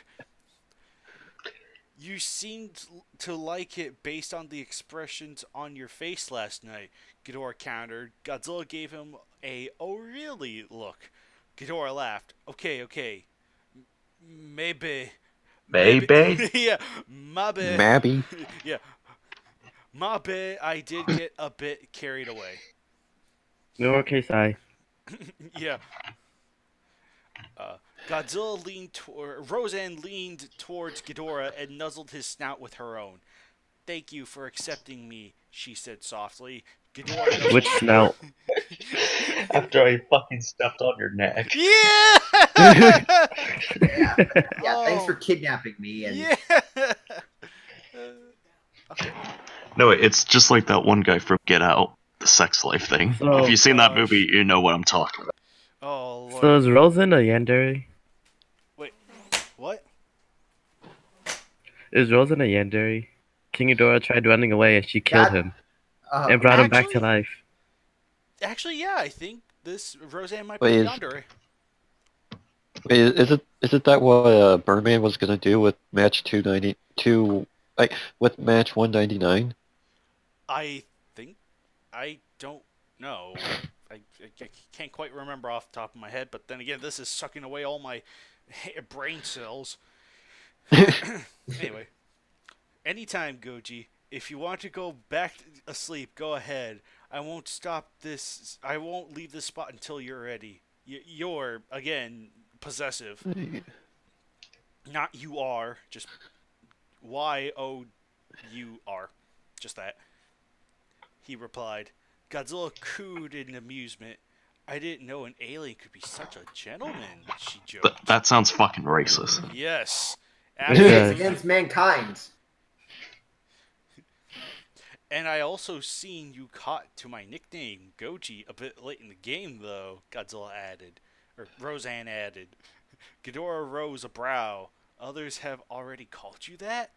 You seemed to like it based on the expressions on your face last night, Ghidorah countered. Godzilla gave him a "oh really" look. Ghidorah laughed. Okay. Maybe. Maybe? Yeah, maybe. Mabby. Yeah. Maybe I did get a bit carried away. Lowercase I. Yeah. Godzilla Roseanne leaned towards Ghidorah and nuzzled his snout with her own. Thank you for accepting me, she said softly. Ghidorah Which snout? After I fucking stepped on your neck. Yeah! Yeah, thanks for kidnapping me. And Yeah! Okay. No, it's just like that one guy from Get Out, the sex life thing. Oh, if you've seen that gosh. movie, you know what I'm talking about. Oh, Lord. So is Rosen a yandere? Wait, what? Is Rosen a yandere? King Ghidorah tried running away and she killed him and brought him back to life. Actually, yeah, I think this Roseanne might Wait, be is- yandere. Wait, is it that what Birdman was gonna do with match 292? Like with match 199? I think. I don't know. I can't quite remember off the top of my head, but then again, this is sucking away all my brain cells. Anyway, anytime, Goji. If you want to go back asleep, go ahead. I won't stop this. I won't leave this spot until you're ready. You're, again, possessive. Not you are, just YOUR. Just that. He replied. Godzilla cooed in amusement. I didn't know an alien could be such a gentleman, she joked. That sounds fucking racist. Yes. It it's does. against mankind. And I also seen you caught to my nickname, Goji, a bit late in the game, though, Godzilla added. Or Roseanne added. Ghidorah rose a brow. Others have already called you that?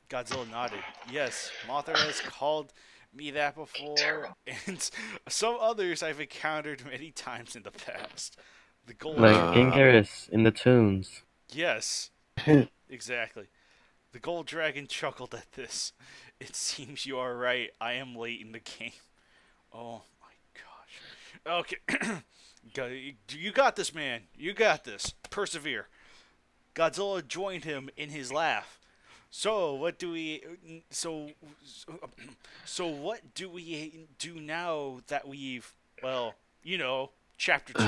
Godzilla nodded. Yes, Mothra has called me that before, and some others I've encountered many times in the past. The gold... Like King Garrus in the tunes. Yes, exactly. The gold dragon chuckled at this. It seems you are right. I am late in the game. Oh my gosh. Okay. You got this, man. You got this. Persevere. Godzilla joined him in his laugh. So what do we do now that we've, well, chapter 2?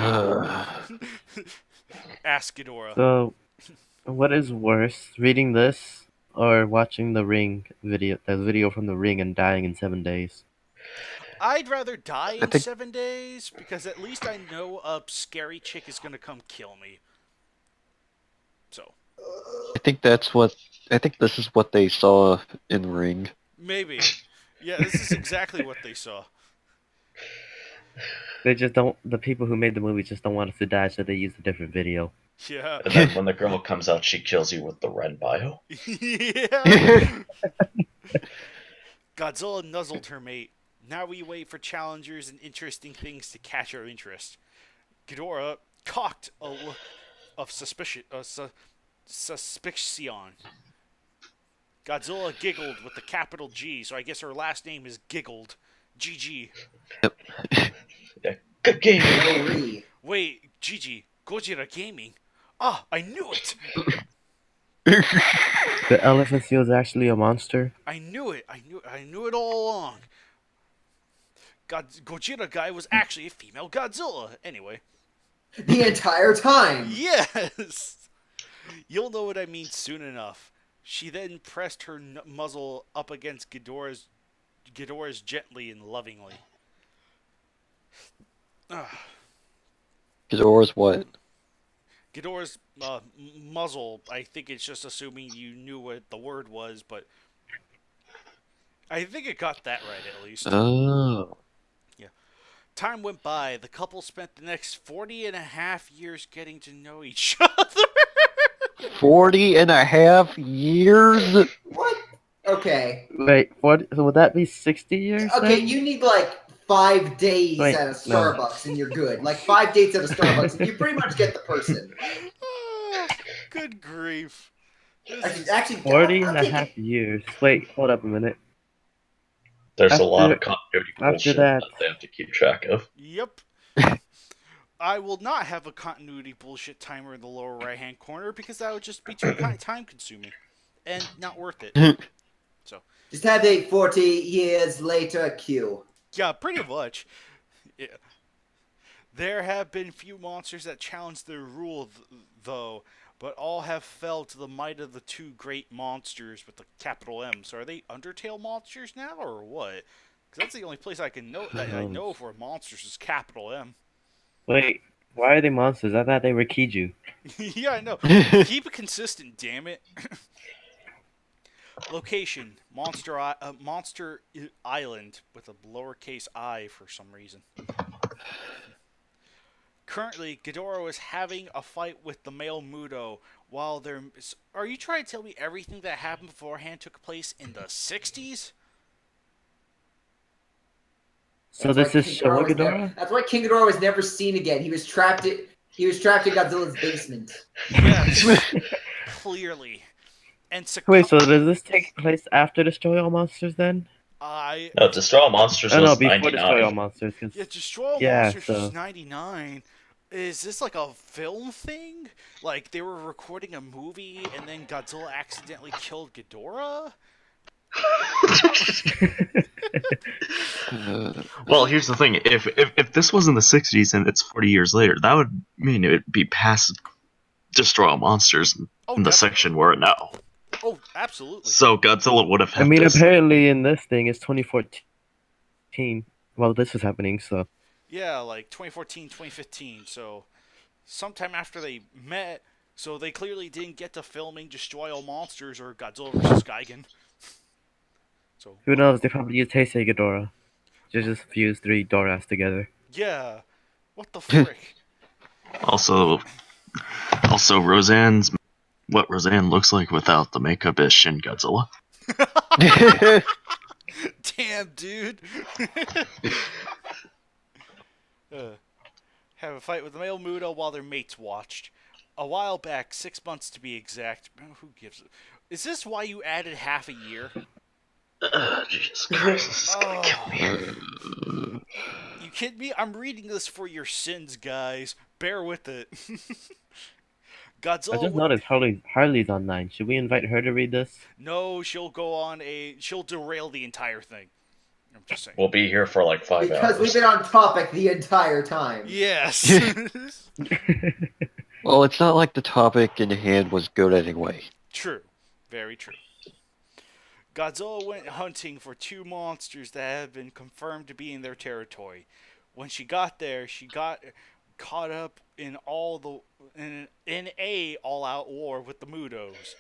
Asked Ghidorah. So What is worse, reading this or watching the video from the Ring and dying in 7 days? I'd rather die I in think 7 days because at least I know a scary chick is gonna come kill me. So I think that's what I think this is what they saw in Ring. maybe, yeah, this is exactly what they saw. They just don't. The people who made the movie just don't want us to die, so they use a different video. Yeah, And then when the girl comes out, she kills you with the red bio. yeah. Godzilla nuzzled her mate. Now we wait for challengers and interesting things to catch our interest. Ghidorah cocked a look of suspicion. Suspicion. Godzilla giggled with the capital G, so I guess her last name is Giggled. GG. Yeah, good game. No re. Wait, GG. Gojira Gaming. Ah, I knew it! The elephant seal is actually a monster. I knew it. I knew it all along. GojiraGuy was actually a female Godzilla. Anyway. The entire time. Yes! You'll know what I mean soon enough. She then pressed her muzzle up against Ghidorah's gently and lovingly. Ghidorah's what? Ghidorah's muzzle, I think it's just assuming you knew what the word was, but I think it got that right at least. Oh. Time went by. The couple spent the next 40 and a half years getting to know each other. 40 and a half years? What? Okay. Wait, what? So would that be 60 years? Okay, then? you need like 5 days Wait, at a no. Starbucks and you're good. Like 5 dates at a Starbucks and you pretty much get the person. Good grief. This is- Actually, 40 I'll and a take half it. years. Wait, hold up a minute. There's a lot After- of continuity after bullshit that- that they have to keep track of. Yep. I will not have a continuity bullshit timer in the lower right hand corner because that would just be too time consuming and not worth it. Just have a 40 years later queue. Yeah, pretty much. Yeah. There have been few monsters that challenge their rule, though, but all have fell to the might of the two great monsters with the capital M. So are they Undertale monsters now, or what? Because that's the only place I can know that I know for monsters is capital M. Wait, why are they monsters? I thought they were Kiju. Yeah, I know. Keep it consistent, damn it. Location: Monster Island with a lowercase I for some reason. Currently, Ghidorah is having a fight with the male Muto while they're... Are you trying to tell me everything that happened beforehand took place in the 60s? So That's this why is King Ghidorah Showa was never- Ghidorah? That's why King Ghidorah was never seen again. He was trapped in Godzilla's basement. Yes. Clearly. And Wait, so does this take place after Destroy All Monsters then? No, Destroy All Monsters Oh no, was before 99. Destroy All Monsters. 'cause- Yeah, Destroy All Yeah, Monsters so- was 99. Is this like a film thing? Like they were recording a movie and then Godzilla accidentally killed Ghidorah? Well, here's the thing. If this was in the 60s and it's 40 years later, that would mean it would be past Destroy All Monsters in the definitely. section we're in now. Oh, absolutely. So Godzilla would have had I mean, this. apparently in this thing it's 2014. Well, this was happening, so... Yeah, like 2014, 2015. So sometime after they met, so they clearly didn't get to filming Destroy All Monsters or Godzilla vs. Gigan. So Who knows, they probably used Heisei Ghidorah. Just fuse 3 Doras together. yeah, what the frick? Also, what Roseanne looks like without the makeup is Shin Godzilla. Damn, dude. Have a fight with the male Muto while their mates watched. A while back, 6 months to be exact. Who gives it? Is this why you added half a year? Jesus Christ, this is gonna kill me. You kidding me? I'm reading this for your sins, guys. Bear with it. Godzilla. I just noticed Harley's online. Should we invite her to read this? No, she'll derail the entire thing. I'm just saying. We'll be here for like 5 Because hours. we've been on topic the entire time. Yes. Well, it's not like the topic in hand was good anyway. True. Very true. Godzilla went hunting for two monsters that had been confirmed to be in their territory. When she got there, she got caught up in a all-out war with the Mudos.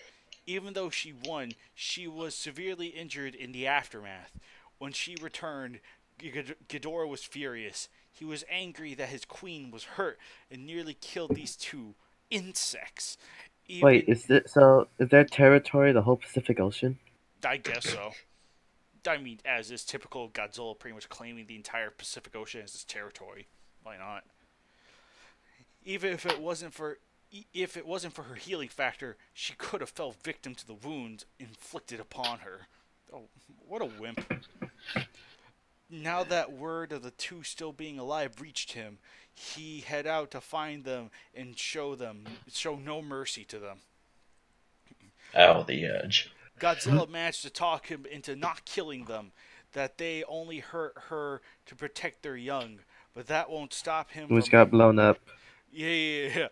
Even though she won, she was severely injured in the aftermath. When she returned, Ghidorah was furious. He was angry that his queen was hurt and nearly killed these two insects. Wait, is their territory the whole Pacific Ocean? I guess so. I mean, as is typical of Godzilla, pretty much claiming the entire Pacific Ocean as his territory. Why not? Even if it wasn't for her healing factor, she could have fell victim to the wounds inflicted upon her. Oh, what a wimp. Now that word of the two still being alive reached him, he head out to find them and show no mercy to them. Ow, the edge. Godzilla managed to talk him into not killing them, that they only hurt her to protect their young, but that won't stop him Who's got blown up? Yeah.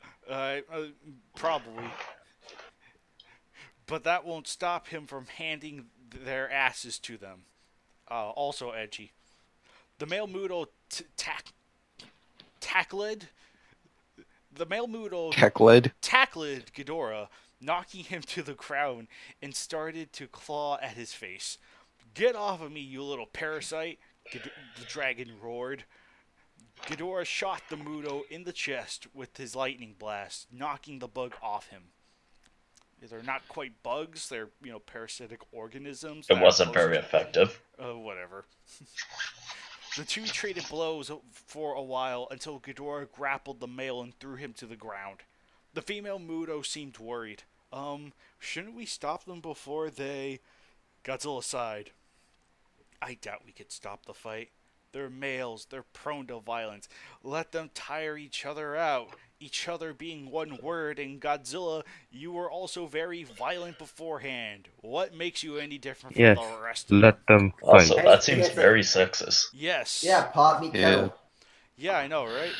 Probably. But that won't stop him from handing their asses to them. Also edgy. The male Mudo tackled Ghidorah, knocking him to the ground, and started to claw at his face. "Get off of me, you little parasite," the dragon roared. Ghidorah shot the Mudo in the chest with his lightning blast, knocking the bug off him. They're not quite bugs, they're, parasitic organisms. It wasn't very effective. Whatever. The two traded blows for a while until Ghidorah grappled the male and threw him to the ground. The female Mudo seemed worried. Shouldn't we stop them before they... Godzilla sighed. "I doubt we could stop the fight. They're males, they're prone to violence. Let them tire each other out. Each other being one word, and Godzilla, you were also very violent beforehand. What makes you any different from the rest of them?" Let them fight. Also, that seems very sexist. Yes. Yeah, pot meat kettle. Yeah, I know, right?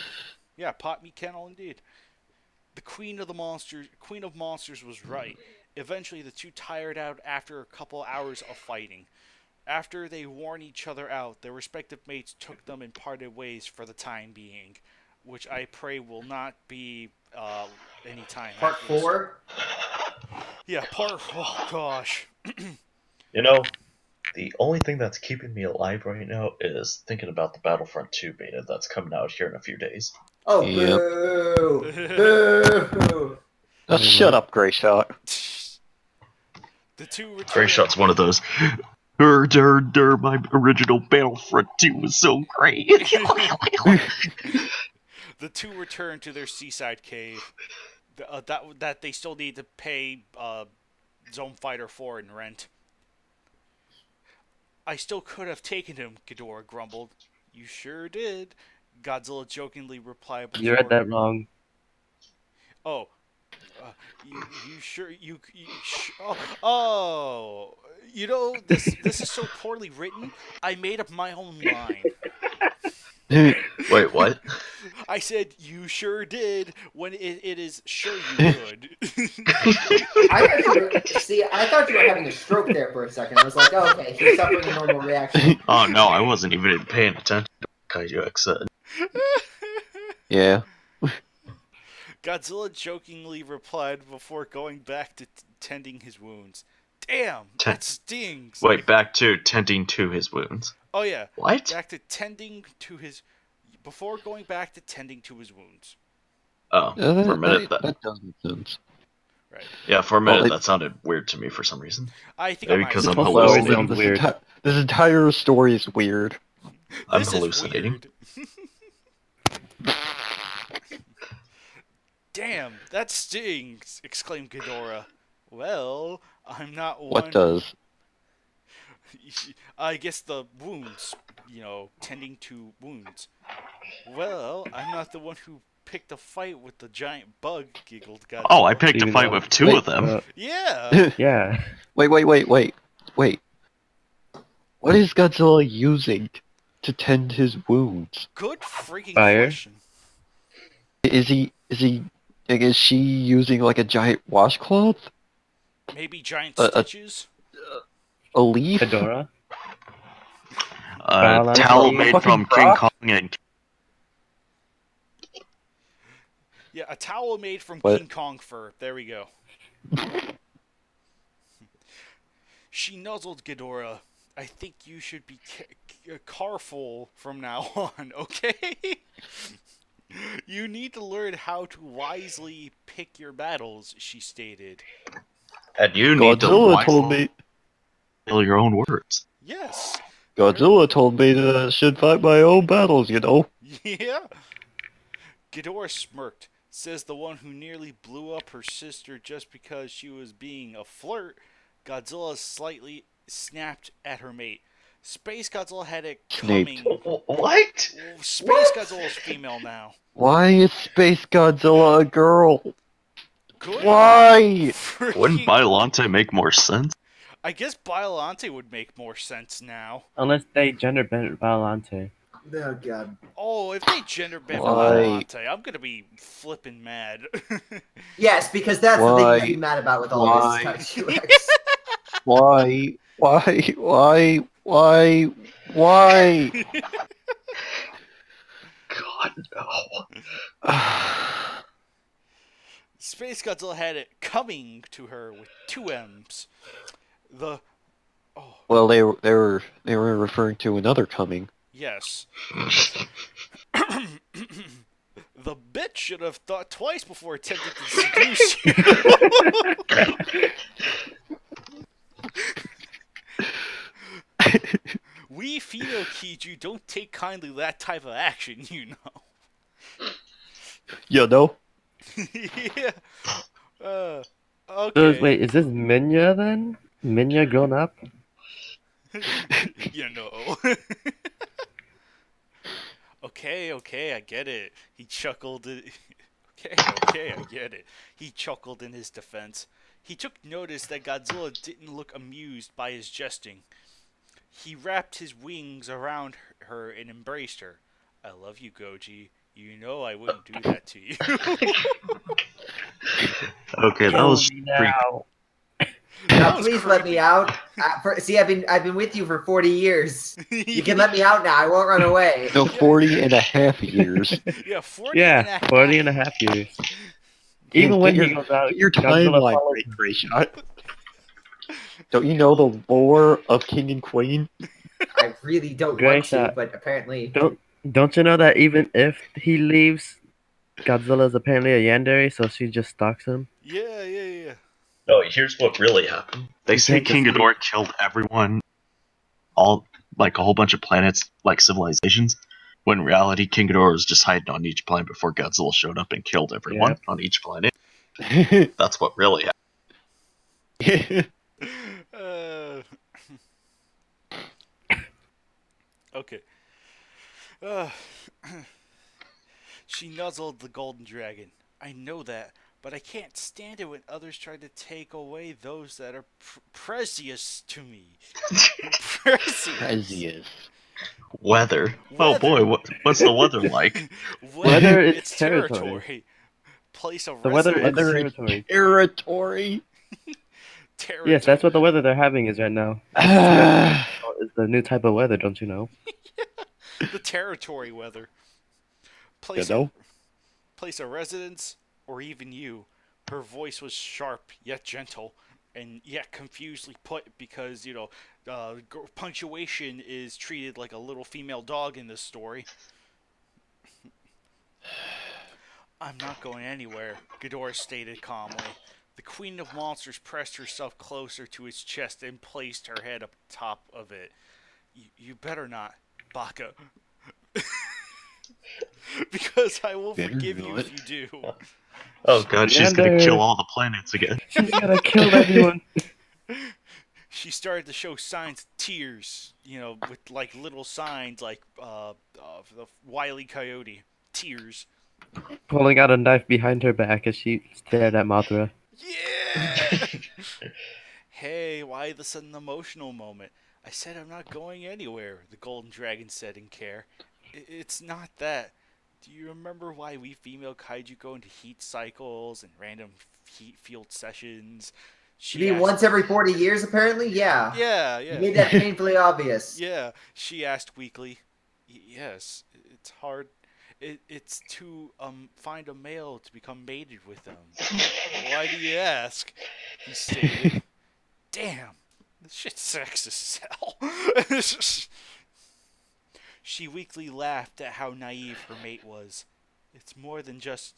Yeah, pot meat kennel indeed. The Queen of Monsters was right. Eventually, the two tired out after a couple hours of fighting. After they worn each other out, their respective mates took them and parted ways for the time being, which I pray will not be any time. Part 4? Yeah, oh gosh. The only thing that's keeping me alive right now is thinking about the Battlefront 2 beta that's coming out here in a few days. Oh, Yep. boo! Boo! Shut up, Grey Shot. The two returned. Gray Shot's one of those. My original Battlefront 2 was so great. The two returned to their seaside cave. That they still need to pay Zone Fighter 4 in rent. "I still could have taken him," Ghidorah grumbled. "You sure did," Godzilla jokingly replied. You read that wrong. Oh. You sure? Oh. This is so poorly written, I made up my own line. Wait, what? I said, "You sure did," when it is "sure you would." I thought you were having a stroke there for a second. I was like, oh, okay, he's suffering a normal reaction. Oh no, I wasn't even paying attention to what Kaiju said. Yeah. Godzilla jokingly replied before going back to tending his wounds. "Damn, that stings." Wait, back to tending to his wounds. Oh yeah. What? Before going back to tending to his wounds. Oh, for a minute that does make sense. Right. Yeah, for a minute that sounded weird to me for some reason. I think Maybe because I'm Although it hallucinating. sounds weird. This entire story is weird. I'm This is hallucinating. weird. "Damn, that stings!" exclaimed Ghidorah. "Well, I'm not one." What does? I guess the wounds, tending to wounds. "Well, I'm not the one who picked a fight with the giant bug," giggled Godzilla. Oh, I picked a Even fight though- with two of them. Yeah. Yeah. Wait. What is Godzilla using to tend his wounds? Good freaking Fire? question. Is he And is she using like a giant washcloth? Maybe giant A- stitches? A leaf? Fedora. A Well, towel I'm made fucking from King rock? Kong and Yeah, a towel made from What? King Kong fur. There we go. She nuzzled Ghidorah. I think you should be careful from now on, okay? You need to learn how to wisely pick your battles, she stated. And you need to Godzilla told me. steal your own words. Yes. Godzilla told me that I should fight my own battles. You know. Yeah. Ghidorah smirked. Says the one who nearly blew up her sister just because she was being a flirt. Godzilla slightly snapped at her mate. Space Godzilla had it coming. What? Space Godzilla's female now. Why is Space Godzilla a girl? Good. Why? Wouldn't Biollante make more sense? I guess Biollante would make more sense now. Unless they gender bent Biollante. Oh god. Oh, if they gender bent Why? Biollante, I'm gonna be flipping mad. Yes, because that's the Why? thing to be mad about with all Why? this T-Rex. Why? God, no. Space Godzilla had it coming to her with two M's. Well, they were referring to another coming. Yes. The bitch should have thought twice before attempting to seduce you. We female Kiju don't take kindly to that type of action, you know. You know? Yeah. So, Okay. wait, is this Minya then? Minya grown up? You know. Okay, I get it. He chuckled. Okay, I get it. He chuckled in his defense. He took notice that Godzilla didn't look amused by his jesting. He wrapped his wings around her and embraced her. I love you, Goji. You know I wouldn't do that to you. Okay, that was pretty. Now please let me out. See, I've been with you for 40 years. You can let me out now. I won't run away. No, 40 and a half years. Yeah, 40 and a Yeah, half. 40 and a half years. Even when he goes out, Get your Godzilla timeline follows right, him. Gray Shot. Don't you know the lore of King and Queen? I really don't Great want to, shot. but apparently. Don't you know that even if he leaves, Godzilla's apparently a yandere, so she just stalks him? Yeah. No, here's what really happened. They say can't King just Ghidorah killed everyone, all like a whole bunch of planets, like civilizations. When in reality, King Ghidorah was just hiding on each planet before Godzilla showed up and killed everyone on each planet. That's what really happened. Okay. She nuzzled the golden dragon. I know that, but I can't stand it when others try to take away those that are precious to me. Precious. Weather. Oh boy, what's the weather like? Weather is it's territory. Place of The weather is residence. territory. Territory. Territory. Yes, that's what the weather they're having is right now. Ah. It's the new type of weather, don't you know? The territory weather. You know? Place of residence, or even you. Her voice was sharp yet gentle, and yet confusedly put because, punctuation is treated like a little female dog in this story. I'm not going anywhere, Ghidorah stated calmly. The Queen of Monsters pressed herself closer to his chest and placed her head up top of it. You better not, Baka. Because I will Better forgive you not. if you do. Oh god, she's gonna Gander. kill all the planets again. She's gonna kill everyone. She started to show signs of tears, with like little signs like the Wile E. Coyote. Tears. Pulling out a knife behind her back as she stared at Mothra. Yeah! Hey, why the sudden emotional moment? I said I'm not going anywhere, the golden dragon said in care. It's not that. Do you remember why we female kaiju go into heat cycles and random heat field sessions? You mean once every 40 years, apparently? Yeah. Yeah, You made that painfully obvious. Yeah, she asked weakly. Yes, it's hard. It's to find a male to become mated with them. Why do you ask? He stated. Damn, this shit's sexist as hell. She weakly laughed at how naive her mate was. It's more than just,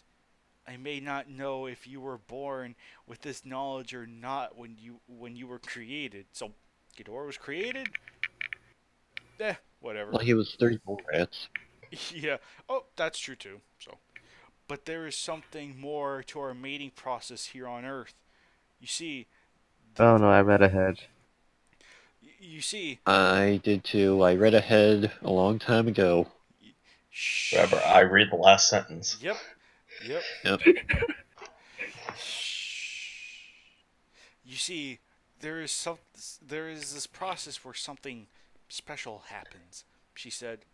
I may not know if you were born with this knowledge or not when you were created. So, Ghidorah was created? Whatever. Well, he was 34 rats. Yeah. Oh, that's true too. So, but there is something more to our mating process here on Earth. You see. Oh no, I read ahead. You see. I did too. I read ahead a long time ago. Remember, I read the last sentence. Yep. You see, there is this process where something special happens. She said.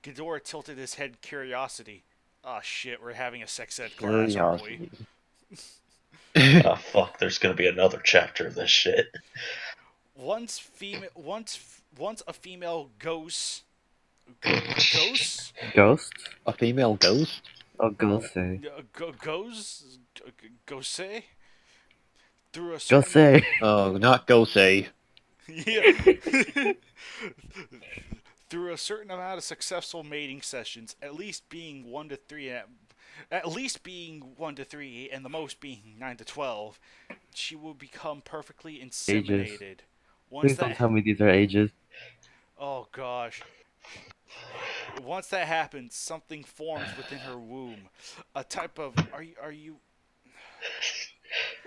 Ghidorah tilted his head in curiosity. Oh shit, we're having a sex ed class, aren't we? Oh fuck, there's gonna be another chapter of this shit. Once a female ghost? A female ghost? Oh, ghost. Gose? Gose. Oh, not Gose. Yeah. Through a certain amount of successful mating sessions, at least being 1 to 3, and the most being 9 to 12, she will become perfectly inseminated. Please don't tell me these are ages. Oh gosh. Once that happens, something forms within her womb. A type of are you?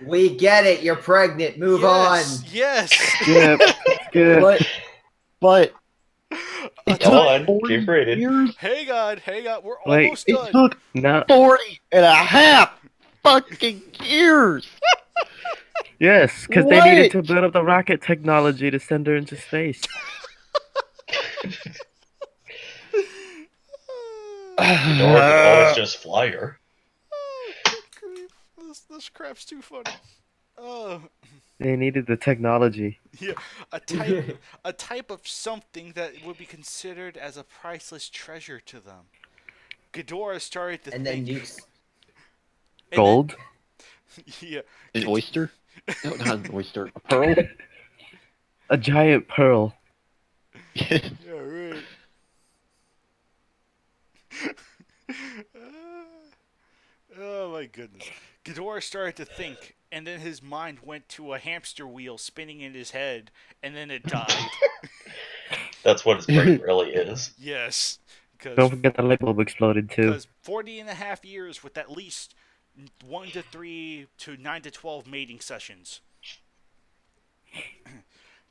We get it. You're pregnant. Move on. Yes. Good. But. Come on, keep reading. Hang on. We're almost done. It took 40.5 fucking years. Yes, because they needed to build up the rocket technology to send her into space. Always just fly her. This crap's too funny. They needed the technology. Yeah, a type of something that would be considered as a priceless treasure to them. Ghidorah started to think. Then nukes. Gold? Yeah. An oyster? No, not an oyster. A pearl? A giant pearl. Yeah, right. Oh my goodness. Ghidorah started to think, and then his mind went to a hamster wheel spinning in his head, and then it died. That's what his brain really is. Yes. Don't forget the light bulb exploded too. Because 40.5 years with at least 1 to 3 to 9 to 12 mating sessions.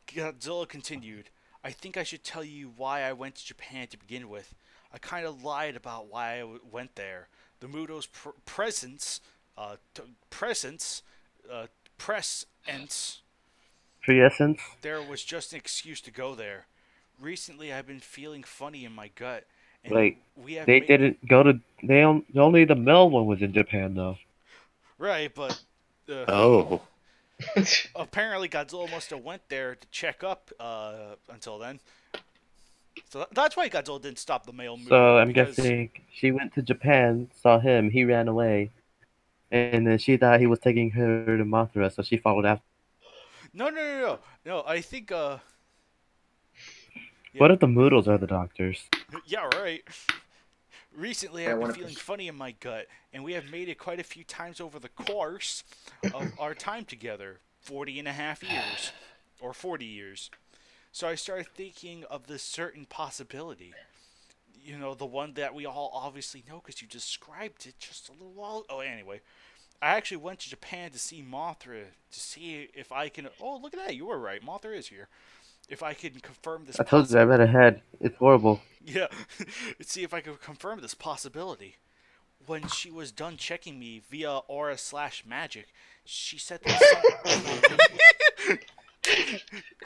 Godzilla continued, I think I should tell you why I went to Japan to begin with. I kind of lied about why I went there. The Muto's presence, there was just an excuse to go there. Recently, I've been feeling funny in my gut. And didn't go to. Only the male one was in Japan though. Right, but. Oh. Apparently, Godzilla must have went there to check up until then. So that's why Godzilla didn't stop the male movement. So I'm guessing she went to Japan, saw him, he ran away, and then she thought he was taking her to Mothra, so she followed after. No. I think. Yeah. What if the Moodles are the doctors? Yeah, right. Recently, I've been feeling funny in my gut, and we have made it quite a few times over the course of our time together, 40.5 years, or 40 years. So I started thinking of this certain possibility. You know, the one that we all obviously know because you described it just a little while. Oh, anyway. I actually went to Japan to see Mothra to see if I can... Oh, look at that. You were right. Mothra is here. If I can confirm this... I told you I read ahead. It's horrible. Yeah. Let's see if I can confirm this possibility. When she was done checking me via aura/magic, she said that...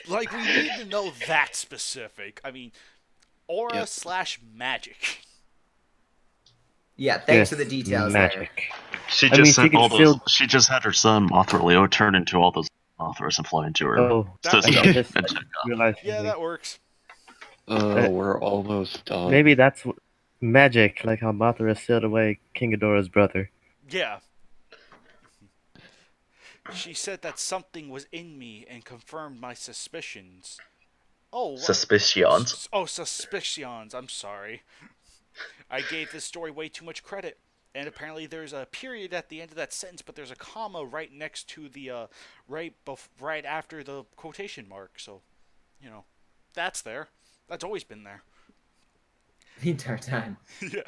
Like, we need to know that specific. I mean, aura/magic. Yeah, thanks for the details there. magic. She I just mean, sent she can all those. still- She just had her son Mothra Leo turn into all those Mothras and fly into her Oh, system. I just and check out. realized Yeah, something. that works. We're almost done. Maybe that's magic, like how Mothra sealed away King Ghidorah's brother. Yeah. She said that something was in me and confirmed my suspicions. Oh, what? Suspicions. Suspicions. I'm sorry. I gave this story way too much credit. And apparently there's a period at the end of that sentence, but there's a comma right next to the, right after the quotation mark. So, you know, that's there. That's always been there. The entire time. Yeah.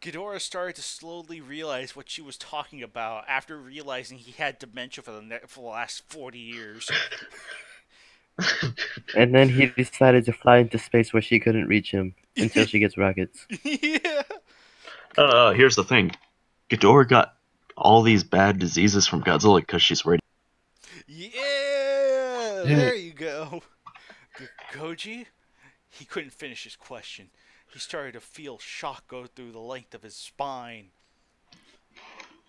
Ghidorah started to slowly realize what she was talking about after realizing he had dementia for the last 40 years. And then he decided to fly into space where she couldn't reach him until she gets rockets. Yeah. Here's the thing. Ghidorah got all these bad diseases from Godzilla because she's ready. Yeah. There you go. Koji? He couldn't finish his question. He started to feel shock go through the length of his spine.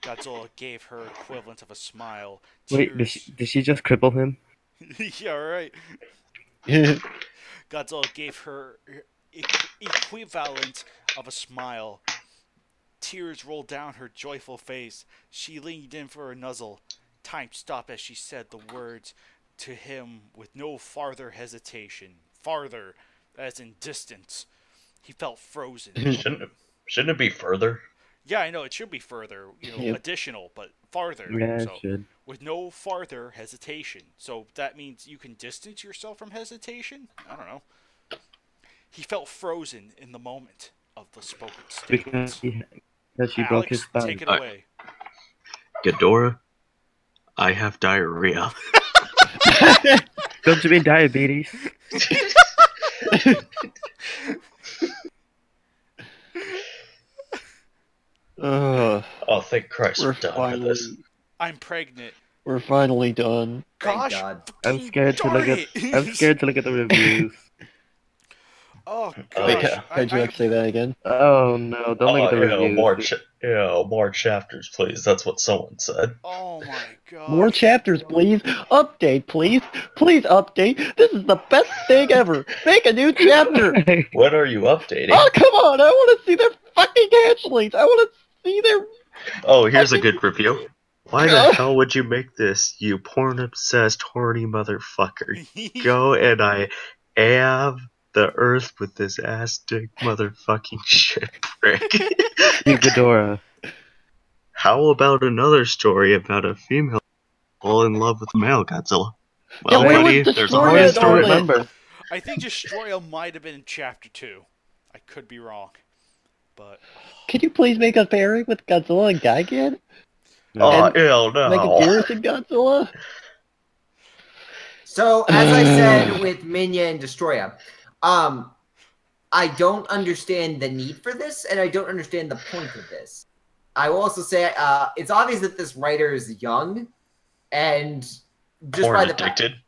Godzilla gave her equivalent of a smile. Wait, did she just cripple him? Yeah, right. Godzilla gave her equivalent of a smile. Tears rolled down her joyful face. She leaned in for a nuzzle. Time stopped as she said the words to him with no farther hesitation. Farther, as in distance. He felt frozen. Shouldn't it be further? Yeah, I know, it should be further, Yep. additional, but farther. Yeah, so, it should. with no farther hesitation. So that means you can distance yourself from hesitation? I don't know. He felt frozen in the moment of the spoken Because statements. she broke his Alex, spine. take it away. Ghidorah, I have diarrhea. Don't you mean diabetes? Uh, Oh, thank Christ we're we're done with finally this. I'm pregnant. we're finally done. Thank Gosh, God. I'm scared to look darn at. it. I'm scared to look at the reviews. Oh, Wait, gosh. could you say that again? Oh no! Don't look at the reviews. More chapters, please. That's what someone said. Oh my god. More chapters, please. Update, please. Please update. This is the best thing ever. Make a new chapter. When are you updating? Oh, come on. I want to see their fucking hatchlings. I want to see their... Oh, here's a good review. Why the hell would you make this, you porn-obsessed, horny motherfucker? Go and I have the earth with this ass-dick motherfucking shipwreck. You Ghidorah. How about another story about a female fall in love with a male Godzilla? Yeah, Well, where buddy, was there's Destroyer always a in all story. this? Remember. I think Destroya might have been in chapter 2. I could be wrong. But Can you please make a pairing with Godzilla and Gigan? Oh, And hell Make a no. Garrison Godzilla? So, as I said with Minya and Destroya, I don't understand the need for this, and I don't understand the point of this. I will also say it's obvious that this writer is young, and just Porn by the fact, addicted.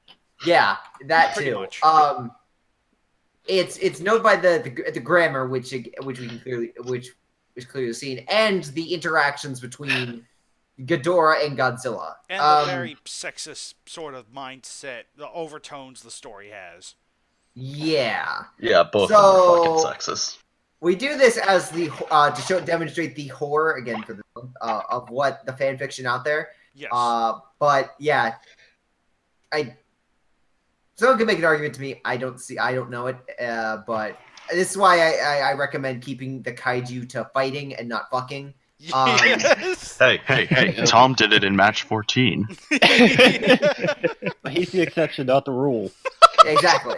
yeah, that Pretty too. much. It's known by the grammar, which we can clearly seen, and the interactions between Ghidorah and Godzilla. and the very sexist sort of mindset, the overtones the story has. Yeah. Yeah, both So- of them are fucking sexist. We do this as the to demonstrate the horror again for the of what the fan fiction out there. Yes. But yeah, someone could make an argument to me. I don't know it. But this is why I recommend keeping the kaiju to fighting and not fucking. Yes. Hey, Tom did it in match 14. But he's the exception, not the rule. Exactly.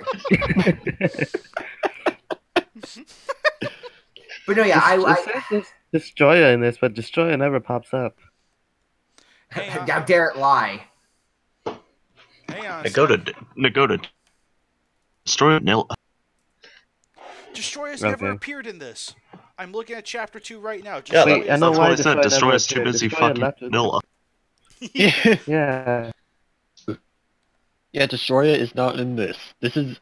But no, yeah, It says there's Destroyer in this, but Destroyer never pops up. Hang on. how dare it lie? Hang on. a sec. Nagoda. Destroy nil. Destroyer's Okay. never appeared in this. I'm looking at chapter 2 right now. Yeah, Wait, I know that's why what I said. Destroyer never Destroy's too appeared. busy Destroyer fucking left it. vanilla. Yeah, Yeah. Destroya is not in this. This is...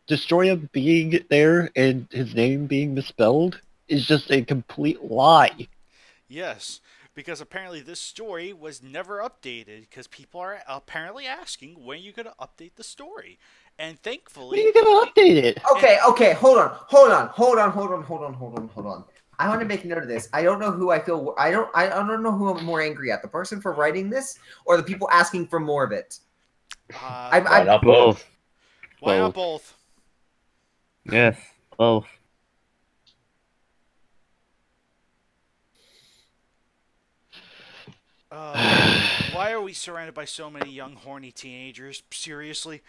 Destroya being there and his name being misspelled is just a complete lie. Yes, because apparently this story was never updated because people are apparently asking when you're going to update the story. And When are thankfully, you gonna update it? Okay, hold on. I want to make note of this. I don't know who I feel. I don't know who I'm more angry at: the person for writing this, or the people asking for more of it. Why not both? why not both? Yes, both. Why are we surrounded by so many young, horny teenagers? Seriously?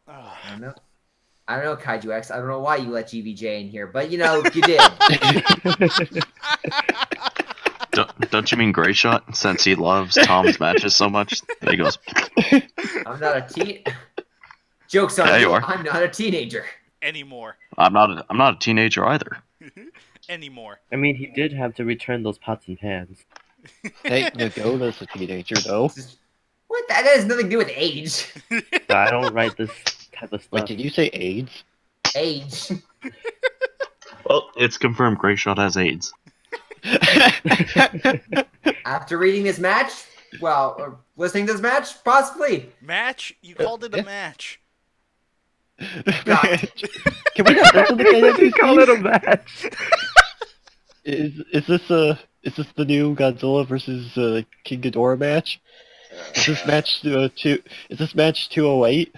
I don't know. I don't know, Kaiju X. I don't know why you let GVJ in here, but you know, you did. Don't you mean Greyshot? Since he loves Tom's matches so much, that he goes. I'm not a teen. Joke's on Yeah, you. you are. I'm not a teenager. Anymore. I'm not a teenager either. Anymore. I mean, he did have to return those pots and pans. Hey, Nagoda's a teenager, though. What? That has nothing to do with age. But I don't write this type of Like, stuff. did you say AIDS? Age. Well, it's confirmed Greyshot has AIDS. After reading this match, well, or listening to this match, possibly. Match? You called it a match. God. Can we not listen to You call it KWC? a match. Is this the new Godzilla versus King Ghidorah match? Is this match Is this match 208?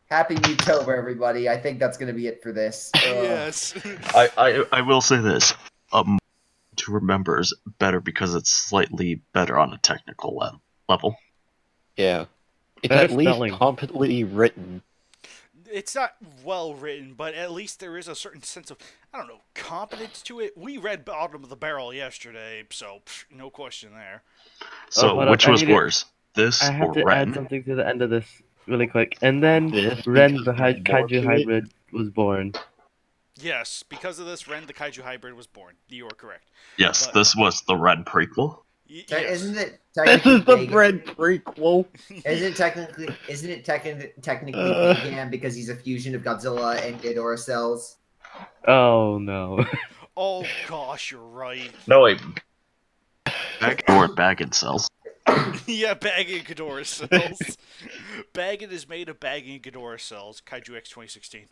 Happy Muttober, everybody. I think that's going to be it for this. Yes. I will say this. To remember is better because it's slightly better on a technical level. Yeah. It's Better at least spelling. competently written. It's not well written, but at least there is a certain sense of, I don't know, competence to it. We read Bottom of the Barrel yesterday, so no question there. So, hold up, which I was need to- worse, this I have or to add Ren? something to the end of this really quick. And then This, Ren because the there's more Kaiju to it. Hybrid was born. Yes, because of this, Ren the Kaiju Hybrid was born. You are correct. Yes, But- this was the Ren prequel. Yes. Isn't it This technically is the Vegan? Bread prequel. Isn't it technically vegan because he's a fusion of Godzilla and Ghidorah cells? Oh no. Oh gosh, you're right. No, wait. Baggin cells. Yeah, Baggin Ghidorah cells. Baggin is made of Baggin Ghidorah cells. Kaiju X 2016.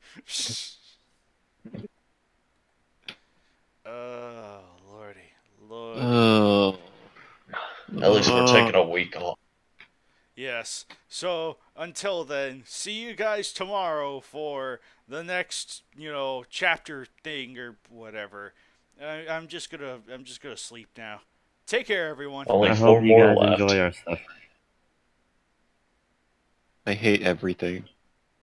Oh, lordy. Lord. Oh. At least we're taking a week off. Yes. So, until then, see you guys tomorrow for the next, chapter thing or whatever. I'm just gonna sleep now. Take care, everyone. Only I 4 hope you more guys left. enjoy our stuff. I hate everything.